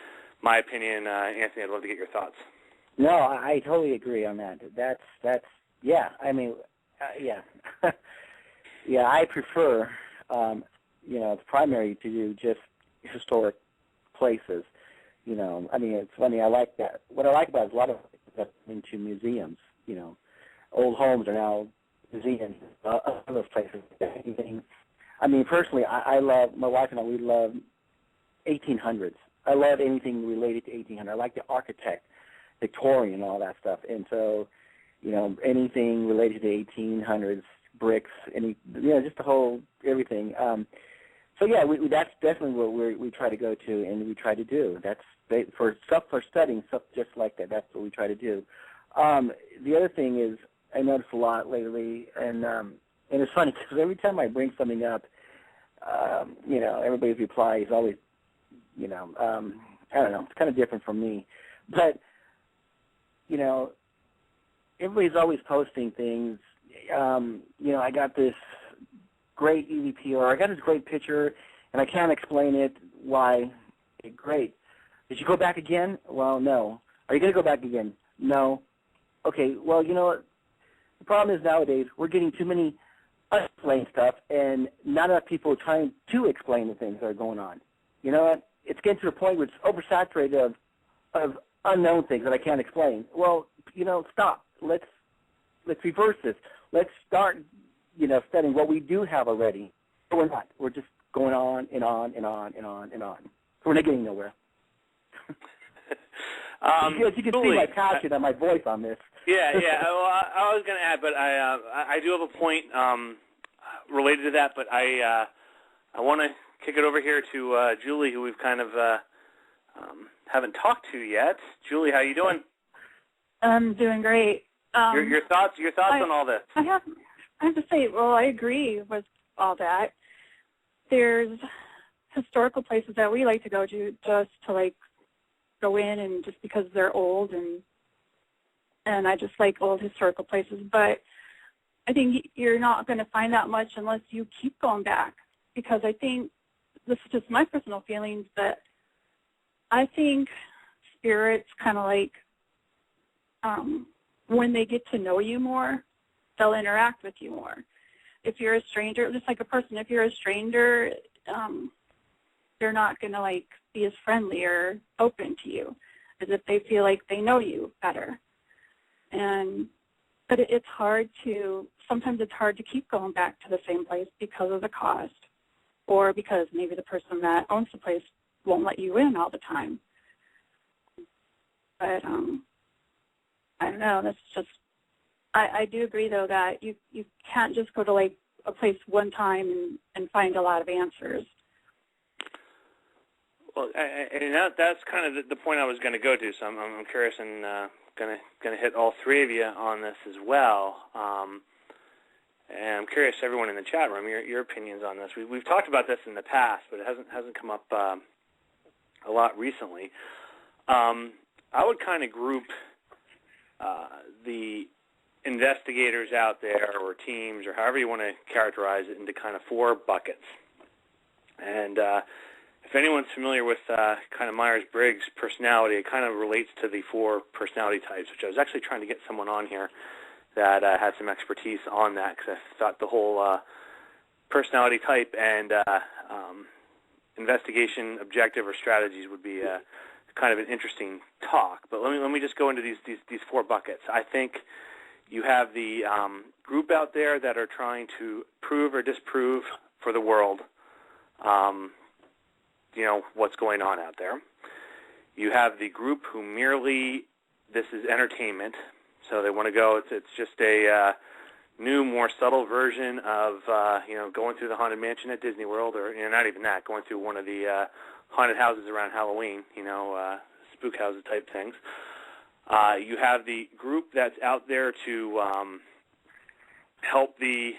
opinion. Anthony, I'd love to get your thoughts. No, I totally agree on that. That's yeah. I mean, yeah, yeah. I prefer, it's primary to do just historic places. I mean, it's funny. I like that. What I like about it is a lot of that into museums. Old homes are now museums. Those places. I mean, personally, I love, my wife and I, we love 1800s. I love anything related to 1800. I like the architect, Victorian, and all that stuff. And so, anything related to 1800s, bricks, just the whole everything. So yeah, that's definitely what we try to go to, and we try to do. That's for studying stuff just like that. That's what we try to do. The other thing is, I notice a lot lately, and it's funny because every time I bring something up, everybody's reply is always, I don't know, it's kind of different from me. But, everybody's always posting things. I got this great EVP, or I got this great picture, and I can't explain it. Why? Okay, great. Did you go back again? Well, no. Are you going to go back again? No. Okay, well, you know what? The problem is nowadays we're getting too many unexplained stuff, and not enough people trying to explain the things that are going on. You know what? It's getting to the point where it's oversaturated of unknown things that I can't explain. Well, stop. Let's reverse this. Let's start, studying what we do have already. But we're not. We're just going on and on and on and on and on. We're not getting nowhere. As you can see my passion and my voice on this. Yeah. Well, I was going to add, but I do have a point related to that, but I want to kick it over here to Julie, who we've kind of haven't talked to yet. Julie, how you doing? I'm doing great. Your thoughts on all this. I have to say, well, I agree with all that. There's historical places that we like to go to just to like go in and just because they're old and I just like old historical places. But I think you're not going to find that much unless you keep going back, because I think this is just my personal feelings, but I think spirits kind of like when they get to know you more, they'll interact with you more. If you're a stranger, just like a person, if you're a stranger, they're not going to like be as friendly or open to you as if they feel like they know you better. But it's hard to, sometimes it's hard to keep going back to the same place because of the cost, or because maybe the person that owns the place won't let you in all the time. But I don't know, that's just, I do agree though that you can't just go to like a place one time and find a lot of answers. Well, and that's kind of the point I was going to go to. So I'm curious and going to hit all three of you on this as well. And I'm curious, everyone in the chat room, your opinions on this. We've talked about this in the past, but it hasn't come up a lot recently. I would kind of group the investigators out there, or teams, or however you want to characterize it, into kind of four buckets. And if anyone's familiar with kind of Myers-Briggs personality, it kind of relates to the four personality types, which I was actually trying to get someone on here that had some expertise on that, because I thought the whole personality type and investigation objective or strategies would be kind of an interesting talk. But let me just go into these four buckets. I think you have the group out there that are trying to prove or disprove for the world, what's going on out there. You have the group who merely, this is entertainment, so they want to go, it's just a new, more subtle version of, going through the Haunted Mansion at Disney World, or not even that, going through one of the haunted houses around Halloween, spook houses type things. You have the group that's out there to help the,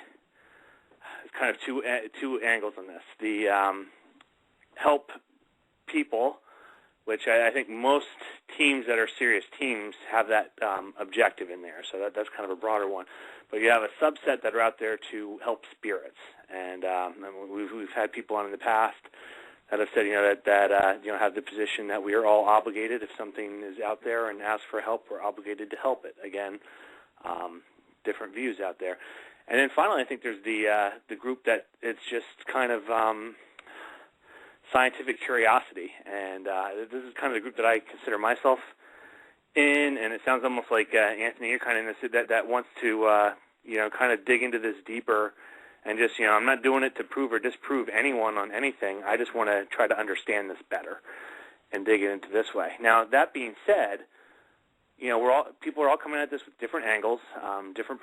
kind of two angles on this. The help people, which I think most teams that are serious teams have that objective in there, so that's kind of a broader one. But you have a subset that are out there to help spirits, and we've had people on in the past that have said, that have the position that we are all obligated. If something is out there and asks for help, we're obligated to help it. Again, different views out there. And then finally, I think there's the group that it's just kind of scientific curiosity, and this is kind of the group that I consider myself in. And it sounds almost like Anthony, you're kind of in this that wants to kind of dig into this deeper. And just, I'm not doing it to prove or disprove anyone on anything. I just want to try to understand this better and dig into this way. Now, that being said, people are all coming at this with different angles, different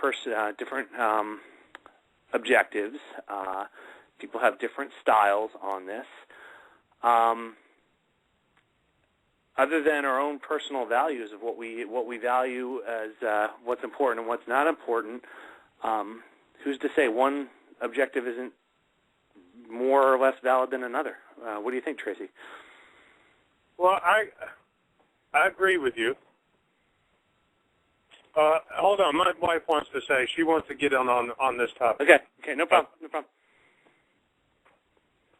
objectives. People have different styles on this. Other than our own personal values of what we value as what's important and what's not important, who's to say one objective isn't more or less valid than another? What do you think, Tracy? Well, I agree with you. Hold on, my wife wants to say, she wants to get on this topic. Okay, no problem.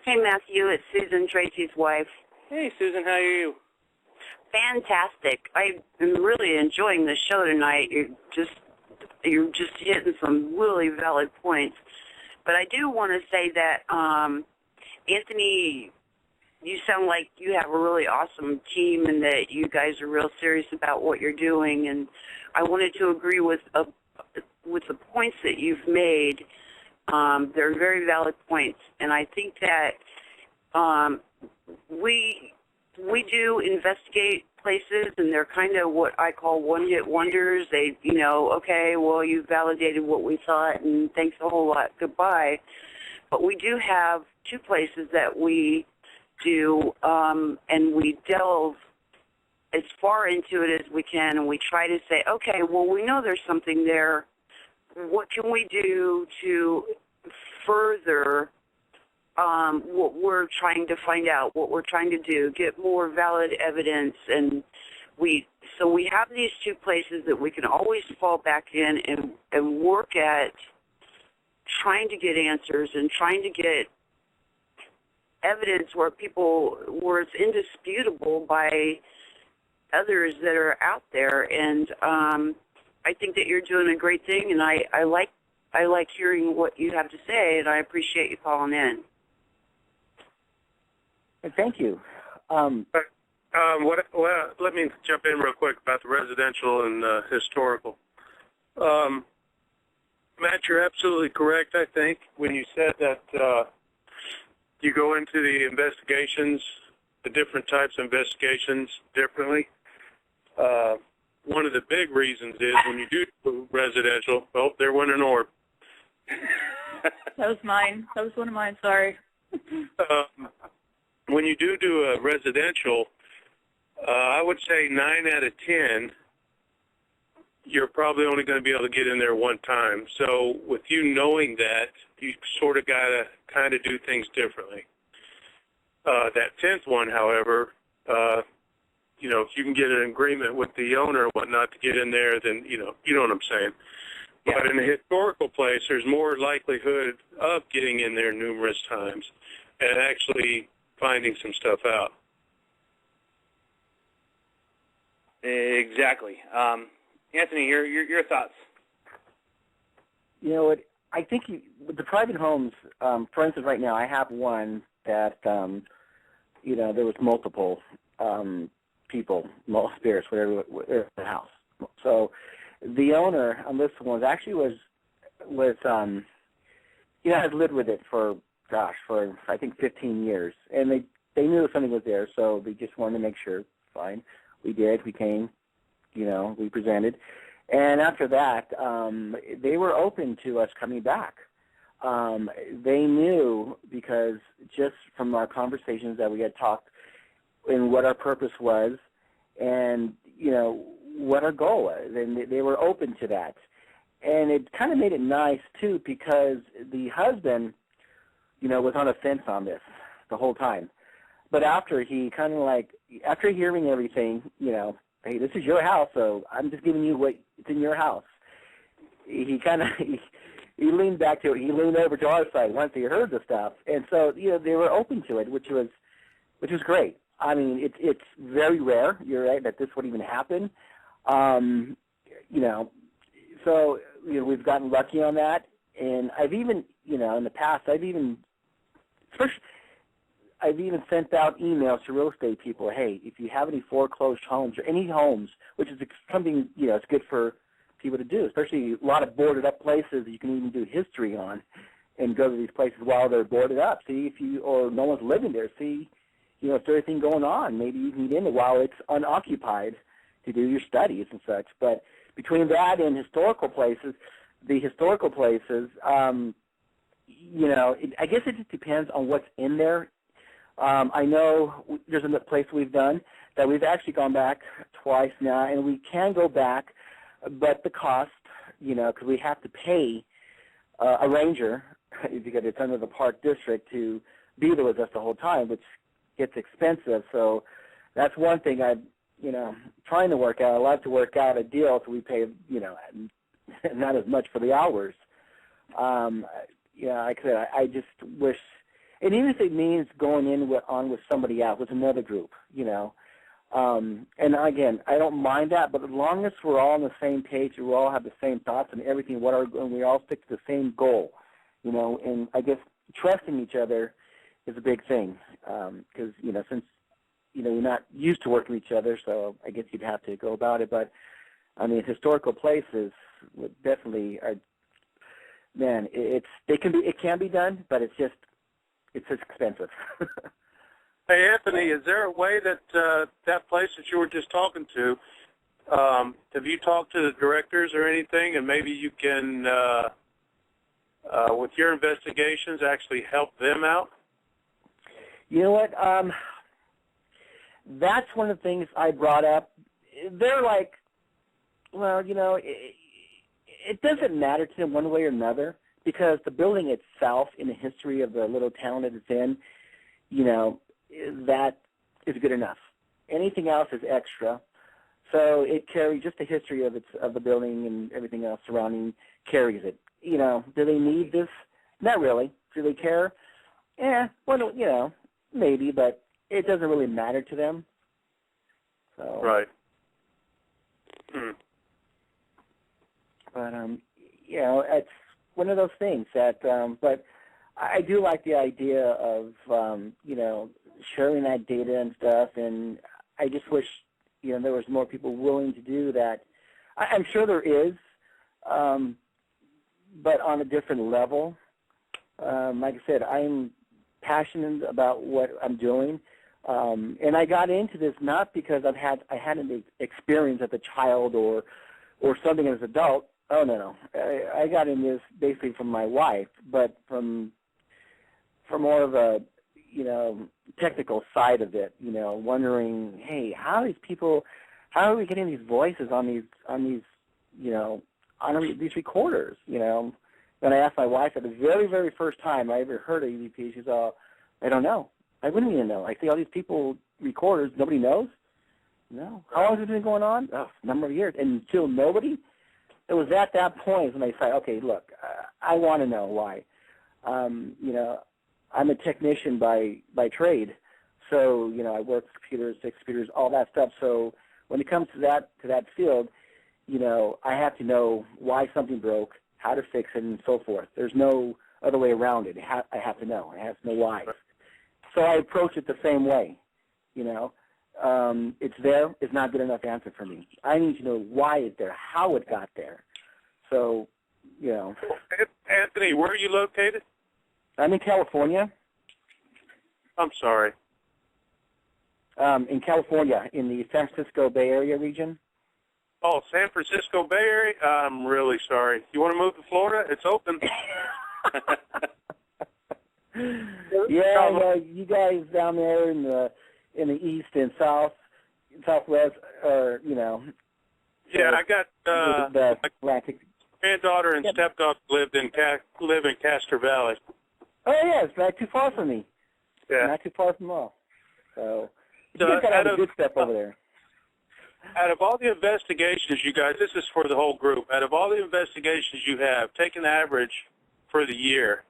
Hey, Matthew, it's Susan, Tracy's wife. Hey, Susan, how are you? Fantastic. I'm really enjoying the show tonight. You're just hitting some really valid points. But I do want to say that, Anthony, you sound like you have a really awesome team and that you guys are real serious about what you're doing. And I wanted to agree with the points that you've made. They're very valid points. And I think that we do investigate places, and they're kind of what I call one-hit wonders. They, okay, well, you validated what we thought, and thanks a whole lot, goodbye. But we do have two places that we do, and we delve as far into it as we can, and we try to say, okay, well, we know there's something there. What can we do to further what we're trying to find out, what we're trying to do, get more valid evidence? And we have these two places that we can always fall back in and work at trying to get answers and trying to get evidence where it's indisputable by others that are out there. And I think that you're doing a great thing, and I like hearing what you have to say, and I appreciate you calling in. Thank you. Let me jump in real quick about the residential and historical. Matt, you're absolutely correct, I think, when you said that you go into the investigations, the different types of investigations differently. One of the big reasons is when you do residential, there went an orb. That was mine. That was one of mine, sorry. When you do a residential, I would say 9 out of 10, you're probably only going to be able to get in there one time. So with you knowing that, you sort of got to kind of do things differently. That 10th one, however, if you can get an agreement with the owner and whatnot to get in there, then, you know what I'm saying. Yeah. But in a historical place, there's more likelihood of getting in there numerous times and actually finding some stuff out. Exactly. Anthony, your thoughts? You know what? I think with the private homes, for instance, right now I have one that, there was multiple people, multiple spirits, whatever, in the house. So the owner on this one has lived with it for I think 15 years, and they knew something was there, so they just wanted to make sure. Fine, we did. We came, we presented, and after that, they were open to us coming back. They knew, because just from our conversations that we had talked and what our purpose was, and what our goal was, and they were open to that. And it kind of made it nice too, because the husband, was on a fence on this the whole time. But after after hearing everything, hey, this is your house, so I'm just giving you what's in your house. He leaned back to it. He leaned over to our side once he heard the stuff, and so they were open to it, which was great. I mean, it's very rare. You're right that this would even happen. So we've gotten lucky on that, and I've even in the past I've even sent out emails to real estate people. Hey, if you have any foreclosed homes or any homes, which is something it's good for people to do, especially a lot of boarded up places that you can even do history on, and go to these places while they're boarded up. See or no one's living there. See, if there's anything going on. Maybe you can get in it while it's unoccupied to do your studies and such. But between that and historical places, I guess it just depends on what's in there. I know there's a place we've done that we've actually gone back twice now, and we can go back, but the cost, because we have to pay a ranger, because it's under the park district, to be there with us the whole time, which gets expensive. So that's one thing I'm, trying to work out. I like to work out a deal so we pay, not as much for the hours. Like I said, I just wish, and even if it means going on with somebody else, with another group, and again, I don't mind that, but as long as we're all on the same page, we all have the same thoughts and everything, and we all stick to the same goal, and I guess trusting each other is a big thing, because, since, you're not used to working with each other, so I guess you'd have to go about it, but, I mean, historical places would definitely are, man, it can be done, but it's just expensive. Hey, Anthony, is there a way that that place that you were just talking to, have you talked to the directors or anything, and maybe you can, with your investigations, actually help them out? You know what? that's one of the things I brought up. They're like, well, it doesn't matter to them one way or another because the building itself in the history of the little town that it's in, that is good enough. Anything else is extra. So it carries just the history of the building and everything else surrounding carries it. Do they need this? Not really. Do they care? Well, maybe, but it doesn't really matter to them. So. Right. But it's one of those things that. But I do like the idea of sharing that data and stuff, and I just wish there was more people willing to do that. I'm sure there is, but on a different level. Like I said, I'm passionate about what I'm doing, and I got into this not because I had an experience as a child or something as an adult. Oh no, I got into this basically from my wife, but from more of a technical side of it. Wondering, hey, how are we getting these voices on these these recorders? When I asked my wife at the very, very first time I ever heard of EVP, she said, I don't know. I wouldn't even know. I see all these people, recorders, nobody knows? No. How long has it been going on? A number of years. And until nobody? It was at that point when I said, okay, look, I want to know why. I'm a technician by trade. So, I work with computers, fix computers, all that stuff. So when it comes to that field, I have to know why something broke, how to fix it, and so forth. There's no other way around it. I have to know. I have to know why. So I approach it the same way. It's there. It's not good enough answer for me. I need to know why it's there, how it got there. So, Anthony, where are you located? I'm in California. I'm sorry. In California, in the San Francisco Bay Area region. Oh, San Francisco Bay Area? I'm really sorry. You want to move to Florida? It's open. Yeah, you guys down there in the east and southwest, or Yeah, I got the Atlantic. Granddaughter and stepdaughter live in Castro Valley. Oh yeah, it's not too far from me. Yeah, not too far from all. So you guys got a good step over there. Out of all the investigations you guys, this is for the whole group, out of all the investigations you have, take an average for the year,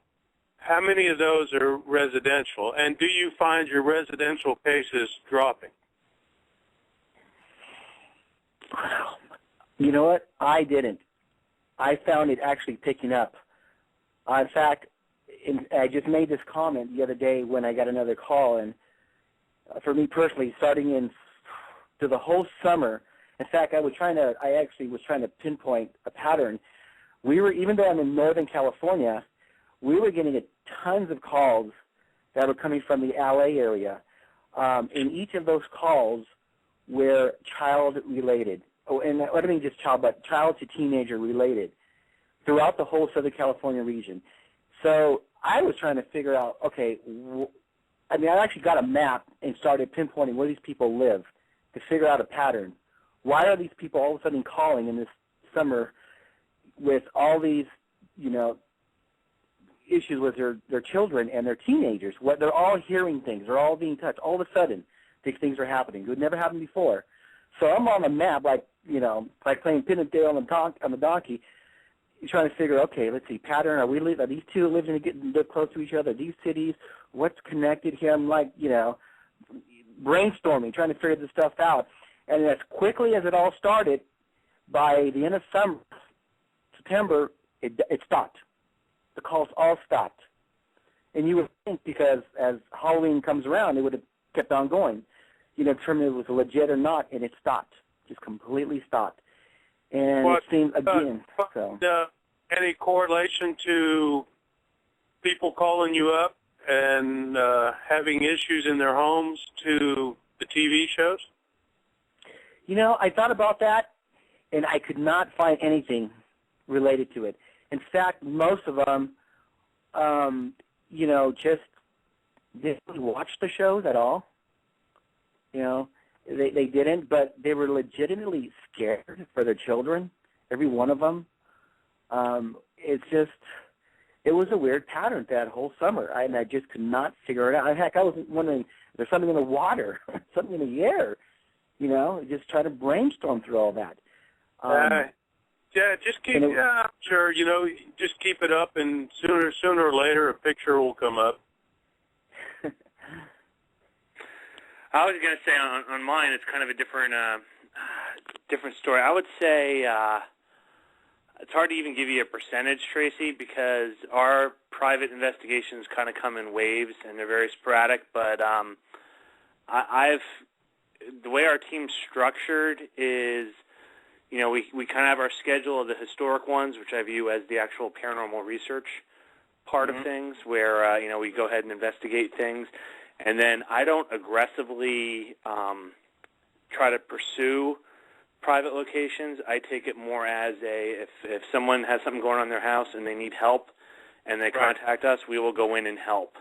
how many of those are residential? And do you find your residential cases dropping? You know what? I didn't. I found it actually picking up. In fact, I just made this comment the other day when I got another call, and for me personally, starting in to the whole summer. In fact, I actually was trying to pinpoint a pattern. Even though I'm in Northern California, we were getting tons of calls that were coming from the LA area. In each of those calls were child-related. Oh, and what do I mean just child, but child to teenager related throughout the whole Southern California region. So I was trying to figure out, okay, I actually got a map and started pinpointing where these people live to figure out a pattern. Why are these people all of a sudden calling in this summer with all these, issues with their children and their teenagers? They're all hearing things. They're all being touched. All of a sudden, these things are happening. It would never happen before. So I'm on the map, like playing pin and tail on the donkey, trying to figure, okay, let's see, pattern. Are these two living and getting close to each other? These cities, what's connected here? I'm brainstorming, trying to figure this stuff out. And as quickly as it all started, by the end of September, it stopped. The calls all stopped. And you would think because as Halloween comes around, it would have kept on going. Determine if it was legit or not, and it stopped, just completely stopped. And it seems, again, any correlation to people calling you up and having issues in their homes to the TV shows? I thought about that, and I could not find anything related to it. In fact, most of them, just didn't watch the shows at all. You know, they didn't, but they were legitimately scared for their children, every one of them. It was a weird pattern that whole summer, and I just could not figure it out. Heck, I was wondering if there's something in the water, something in the air, you know, just try to brainstorm through all that. Yeah, just keep. Yeah, I'm sure. You know, just keep it up, and sooner or later, a picture will come up. I was going to say on mine, it's kind of a different story. I would say it's hard to even give you a percentage, Tracy, because our private investigations kind of come in waves and they're very sporadic. But the way our team's structured is, you know, we kind of have our schedule of the historic ones, which I view as the actual paranormal research part of things, where you know, we go ahead and investigate things. And then I don't aggressively try to pursue private locations. I take it more as if someone has something going on in their house and they need help and they contact us, we will go in and help.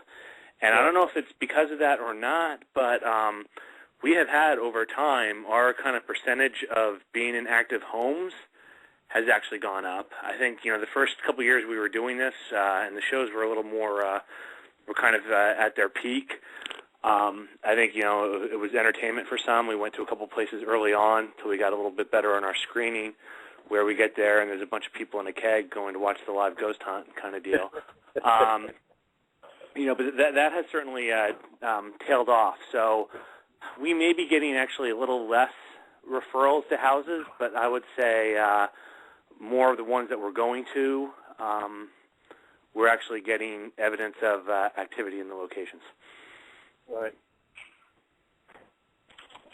And I don't know if it's because of that or not, but we have had over time, our kind of percentage of being in active homes has actually gone up. I think, you know, the first couple of years we were doing this and the shows were a little more, were kind of at their peak. I think, you know, it was entertainment for some. We went to a couple places early on until we got a little bit better on our screening, where we get there and there's a bunch of people in a keg going to watch the live ghost hunt kind of deal. You know, but that has certainly tailed off. So we may be getting actually a little less referrals to houses, but I would say more of the ones that we're going to, we're actually getting evidence of activity in the locations. Right.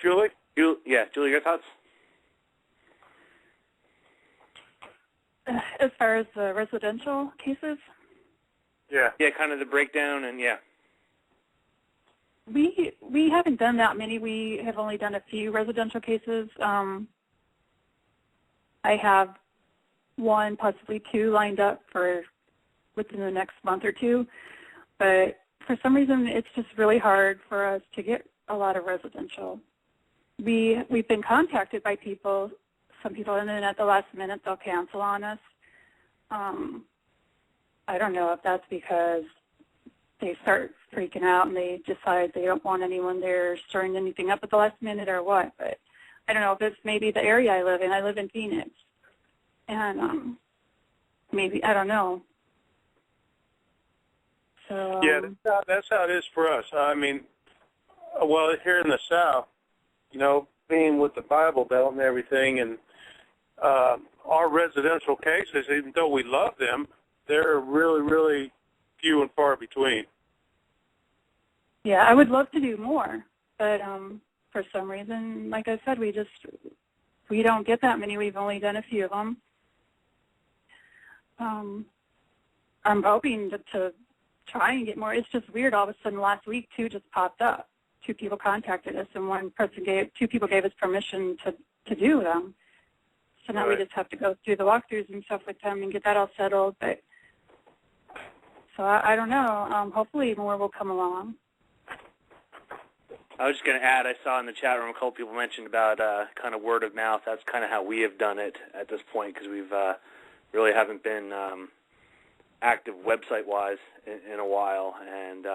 Julie? Yeah, Julie, your thoughts? As far as the residential cases? Yeah. Yeah, kind of the breakdown, and yeah. We haven't done that many. We have only done a few residential cases. I have one, possibly two, lined up for within the next month or two. But for some reason, it's just really hard for us to get a lot of residential. We've been contacted by people, some people, and then at the last minute they'll cancel on us. I don't know if that's because they start freaking out and they decide they don't want anyone there stirring anything up at the last minute or what. But I don't know if it's maybe the area I live in. I live in Phoenix. And maybe, I don't know. So, yeah, that's how it is for us. I mean, well, here in the South, you know, being with the Bible Belt and everything, and our residential cases, even though we love them, they're really, really few and far between. Yeah, I would love to do more, but for some reason, like I said, we don't get that many. We've only done a few of them. I'm hoping to try and get more. It's just weird. All of a sudden, last week, two just popped up. Two people contacted us, and two people gave us permission to do them. So now we just have to go through the walkthroughs and stuff with them and get that all settled. But so I don't know. Hopefully, more will come along. I was just going to add, I saw in the chat room a couple people mentioned about kind of word of mouth. That's kind of how we have done it at this point, because we've really haven't been active website-wise in a while. And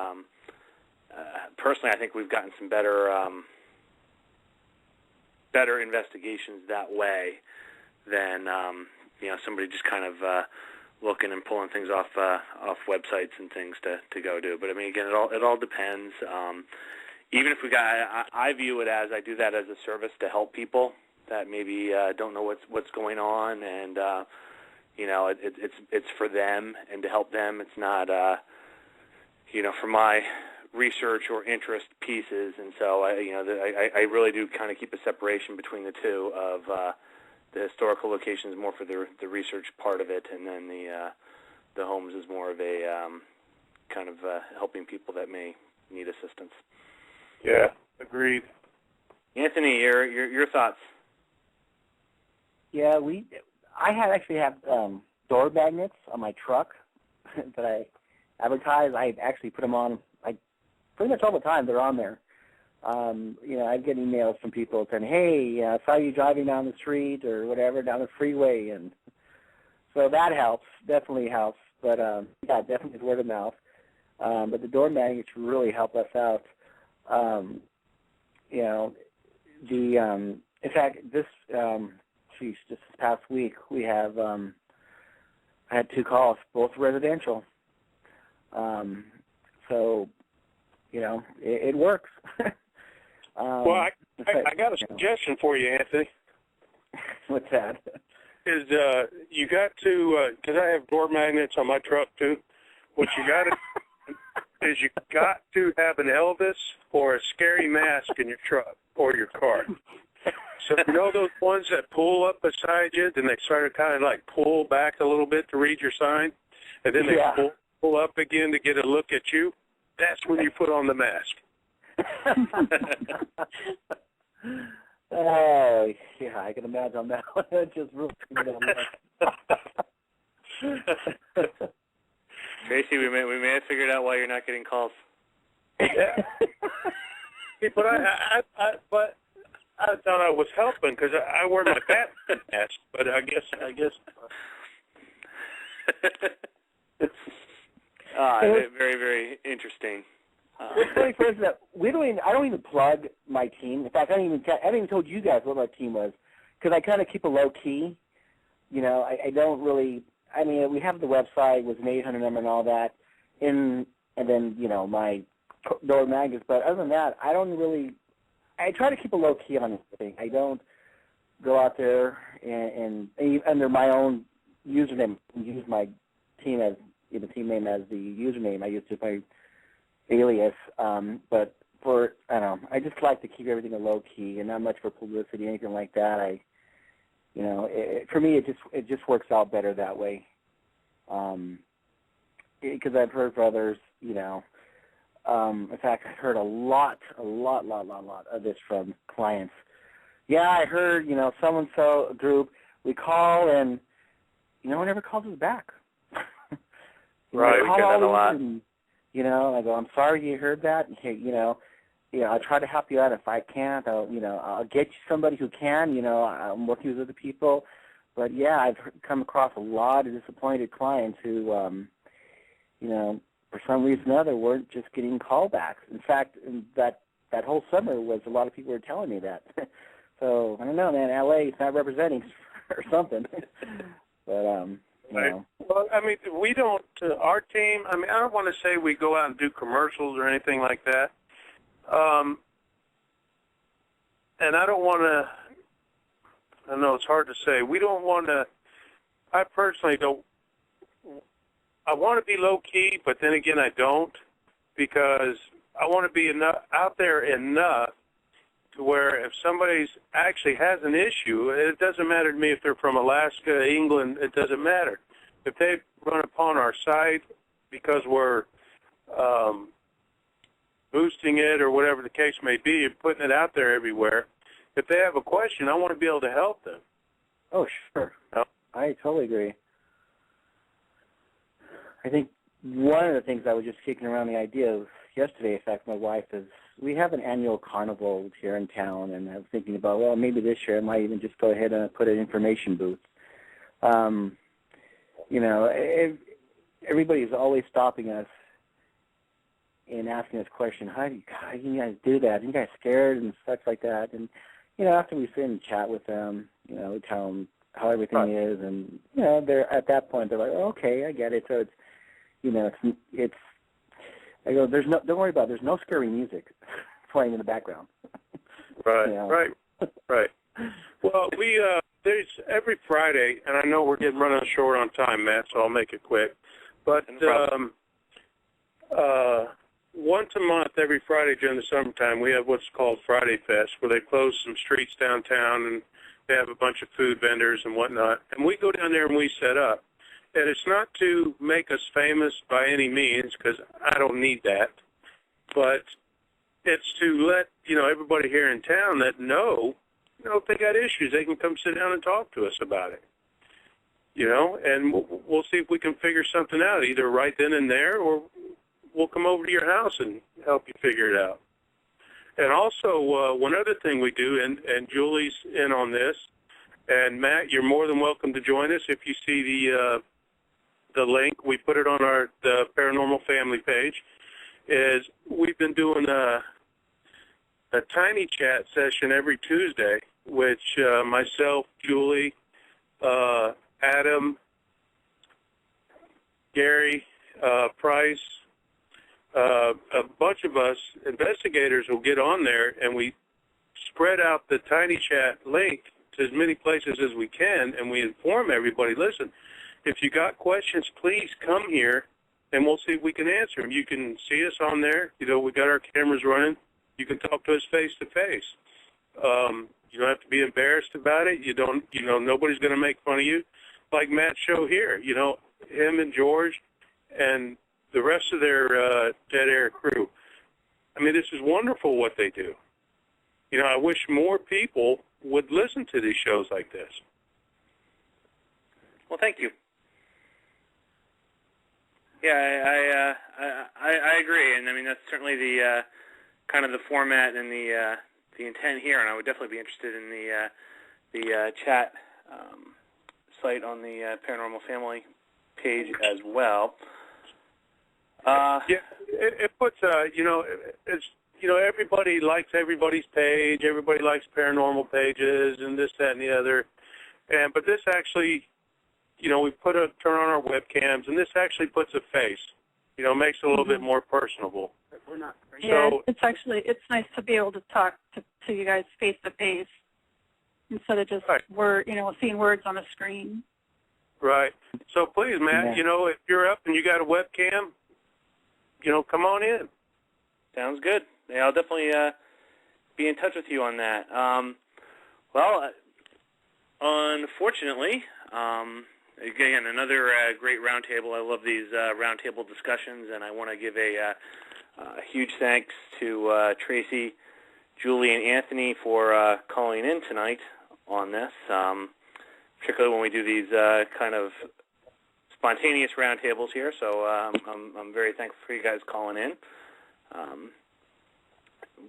personally, I think we've gotten some better investigations that way than you know, somebody just kind of looking and pulling things off websites and things to go do. But I mean, again, it all depends. Even if we got, I view it as, I do that as a service to help people that maybe don't know what's going on, and you know, it's for them and to help them. It's not you know, for my research or interest pieces. And so I really do kind of keep a separation between the two of the historical locations more for the research part of it, and then the homes is more of a kind of helping people that may need assistance. Yeah, agreed. Anthony, your thoughts? Yeah, I actually have door magnets on my truck that I advertise. I actually put them on pretty much all the time. They're on there. I'd get emails from people saying, "Hey, I saw you driving down the street or whatever, down the freeway," and so that helps, definitely helps. But yeah, definitely word of mouth. But the door magnets really help us out. In fact, this just this past week we have I had 2 calls, both residential. So it works. Well, I got a suggestion for you, Anthony. What's that? Is you got to, because I have door magnets on my truck too. What you got to is you got to have an Elvis or a scary mask in your truck or your car. So those ones that pull up beside you, then they sort of kind of like pull back a little bit to read your sign, and then they pull up again to get a look at you. That's when you put on the mask. Oh, yeah, I can imagine that one. Just really Tracy, we may have figured out why you're not getting calls. Yeah. But I thought I was helping because I wear my Batman mask, but I guess. Very, very interesting. It's funny, for instance, I don't even plug my team. In fact, I haven't even told you guys what my team was because I kind of keep a low key. I don't really. I mean, we have the website with an 800 number and all that, and then my door magnets. But other than that, I don't really. I try to keep a low key on everything. I don't go out there and under my own username use my team as team name as the username. I use it my alias. But I don't know. I just like to keep everything a low key and not much for publicity, anything like that. For me, it just works out better that way. Because I've heard for others, in fact, I've heard a lot of this from clients. Yeah, I heard, so-and-so group, we call and, no one ever calls us back. Right, we get that a lot. And, I go, I'm sorry you heard that. I'll try to help you out. If I can't, I'll get you somebody who can. I'm working with other people. But, yeah, I've come across a lot of disappointed clients who, for some reason or other, weren't just getting callbacks. In fact, that whole summer was a lot of people were telling me that. So, I don't know, man, L.A. is not representing or something. But, Right. Well, I mean, we don't, our team, I don't want to say we go out and do commercials or anything like that. And I don't want to, I know it's hard to say, we don't want to, I personally don't, I want to be low-key, but then again I don't, because I want to be out there enough to where if somebody actually has an issue, it doesn't matter to me if they're from Alaska, England, it doesn't matter. If they run upon our site because we're boosting it or whatever the case may be and putting it out there everywhere, if they have a question, I want to be able to help them. Oh, sure. I totally agree. I think one of the things I was just kicking around the idea of yesterday, in fact, my wife is, we have an annual carnival here in town, and I was thinking about, well, maybe this year I might even just go ahead and put an information booth. Everybody's always stopping us and asking us questions, how do you guys do that? Are you guys scared and such like that? And, after we sit and chat with them, we tell them how everything is, and, they're at that point, they're like, oh, okay, I get it. So it's I go, don't worry about it. There's no scary music playing in the background. Right. Well, there's every Friday, and I know we're running short on time, Matt, so I'll make it quick. But once a month, every Friday during the summertime, we have what's called Friday Fest, where they close some streets downtown, and they have a bunch of food vendors and whatnot. And we go down there and we set up. And it's not to make us famous by any means, because I don't need that. But it's to let, everybody here in town that if they got issues, they can come sit down and talk to us about it. And we'll see if we can figure something out, either right then and there, or we'll come over to your house and help you figure it out. And also, one other thing we do, and Julie's in on this, and Matt, you're more than welcome to join us if you see the link. We put it on the Paranormal Family page. Is we've been doing a tiny chat session every Tuesday, which myself, Julie, Adam, Gary, Price, a bunch of us investigators will get on there, and we spread out the tiny chat link to as many places as we can, and we inform everybody, listen, if you got questions, please come here, and we'll see if we can answer them. You can see us on there. You know, we got our cameras running. You can talk to us face to face. You don't have to be embarrassed about it. You don't, nobody's going to make fun of you. Like Matt's show here, him and George and the rest of their Dead Air crew. I mean, this is wonderful what they do. I wish more people would listen to these shows like this. Well, thank you. Yeah, I agree, and I mean that's certainly the kind of the format and the intent here, and I would definitely be interested in the chat site on the Paranormal Family page as well. It puts it's everybody likes everybody's page. Everybody likes paranormal pages and this, that, and the other. But this actually, we turn on our webcams, and this actually puts a face. Makes it a little bit more personable. We're not. Yeah, So, it's nice to be able to talk to you guys face to face instead of just seeing words on a screen. right. So please, Matt, if you're up and you got a webcam, come on in. Sounds good. Yeah, I'll definitely be in touch with you on that. Unfortunately, again, another great roundtable. I love these roundtable discussions, and I want to give a huge thanks to Tracy, Julie, and Anthony for calling in tonight on this, particularly when we do these kind of spontaneous roundtables here. So I'm very thankful for you guys calling in. I'm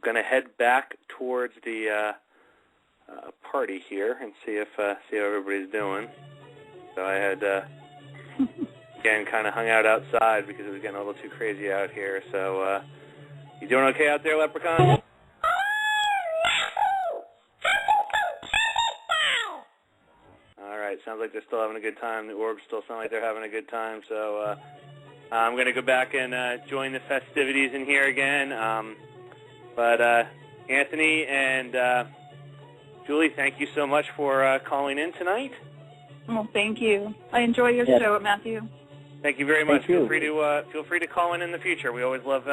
going to head back towards the party here and see how everybody's doing. So I had, again, kind of hung out outside because it was getting a little too crazy out here. So you doing okay out there, Leprechaun? All right, sounds like they're still having a good time. The orbs still sound like they're having a good time. So I'm going to go back and join the festivities in here again. But Anthony and Julie, thank you so much for calling in tonight. Well, thank you. I enjoy your show, Matthew. Thank you very much. Thank you. Feel free to call in the future. We always love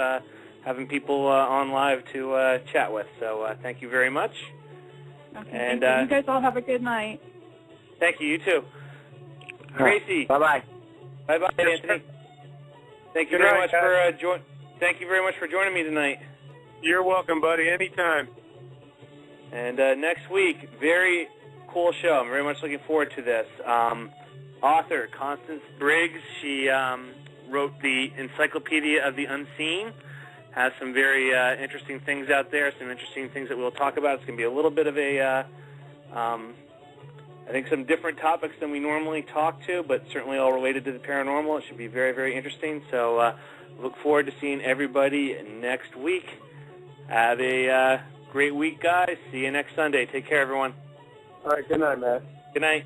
having people on live to chat with. So thank you very much. Okay, and you guys all have a good night. Thank you. You too. Tracy. Bye-bye. Bye-bye, Anthony. Thank you Good very night, much guys. Thank you very much for joining me tonight. You're welcome, buddy. Anytime. And next week, very cool show. I'm very much looking forward to this. Author Constance Briggs, she wrote the Encyclopedia of the Unseen, has some very interesting things out there, some interesting things that we'll talk about. It's going to be a little bit of a, I think some different topics than we normally talk to, but certainly all related to the paranormal. It should be very, very interesting. So look forward to seeing everybody next week. Have a great week, guys. See you next Sunday. Take care, everyone. All right. Good night, Matt. Good night.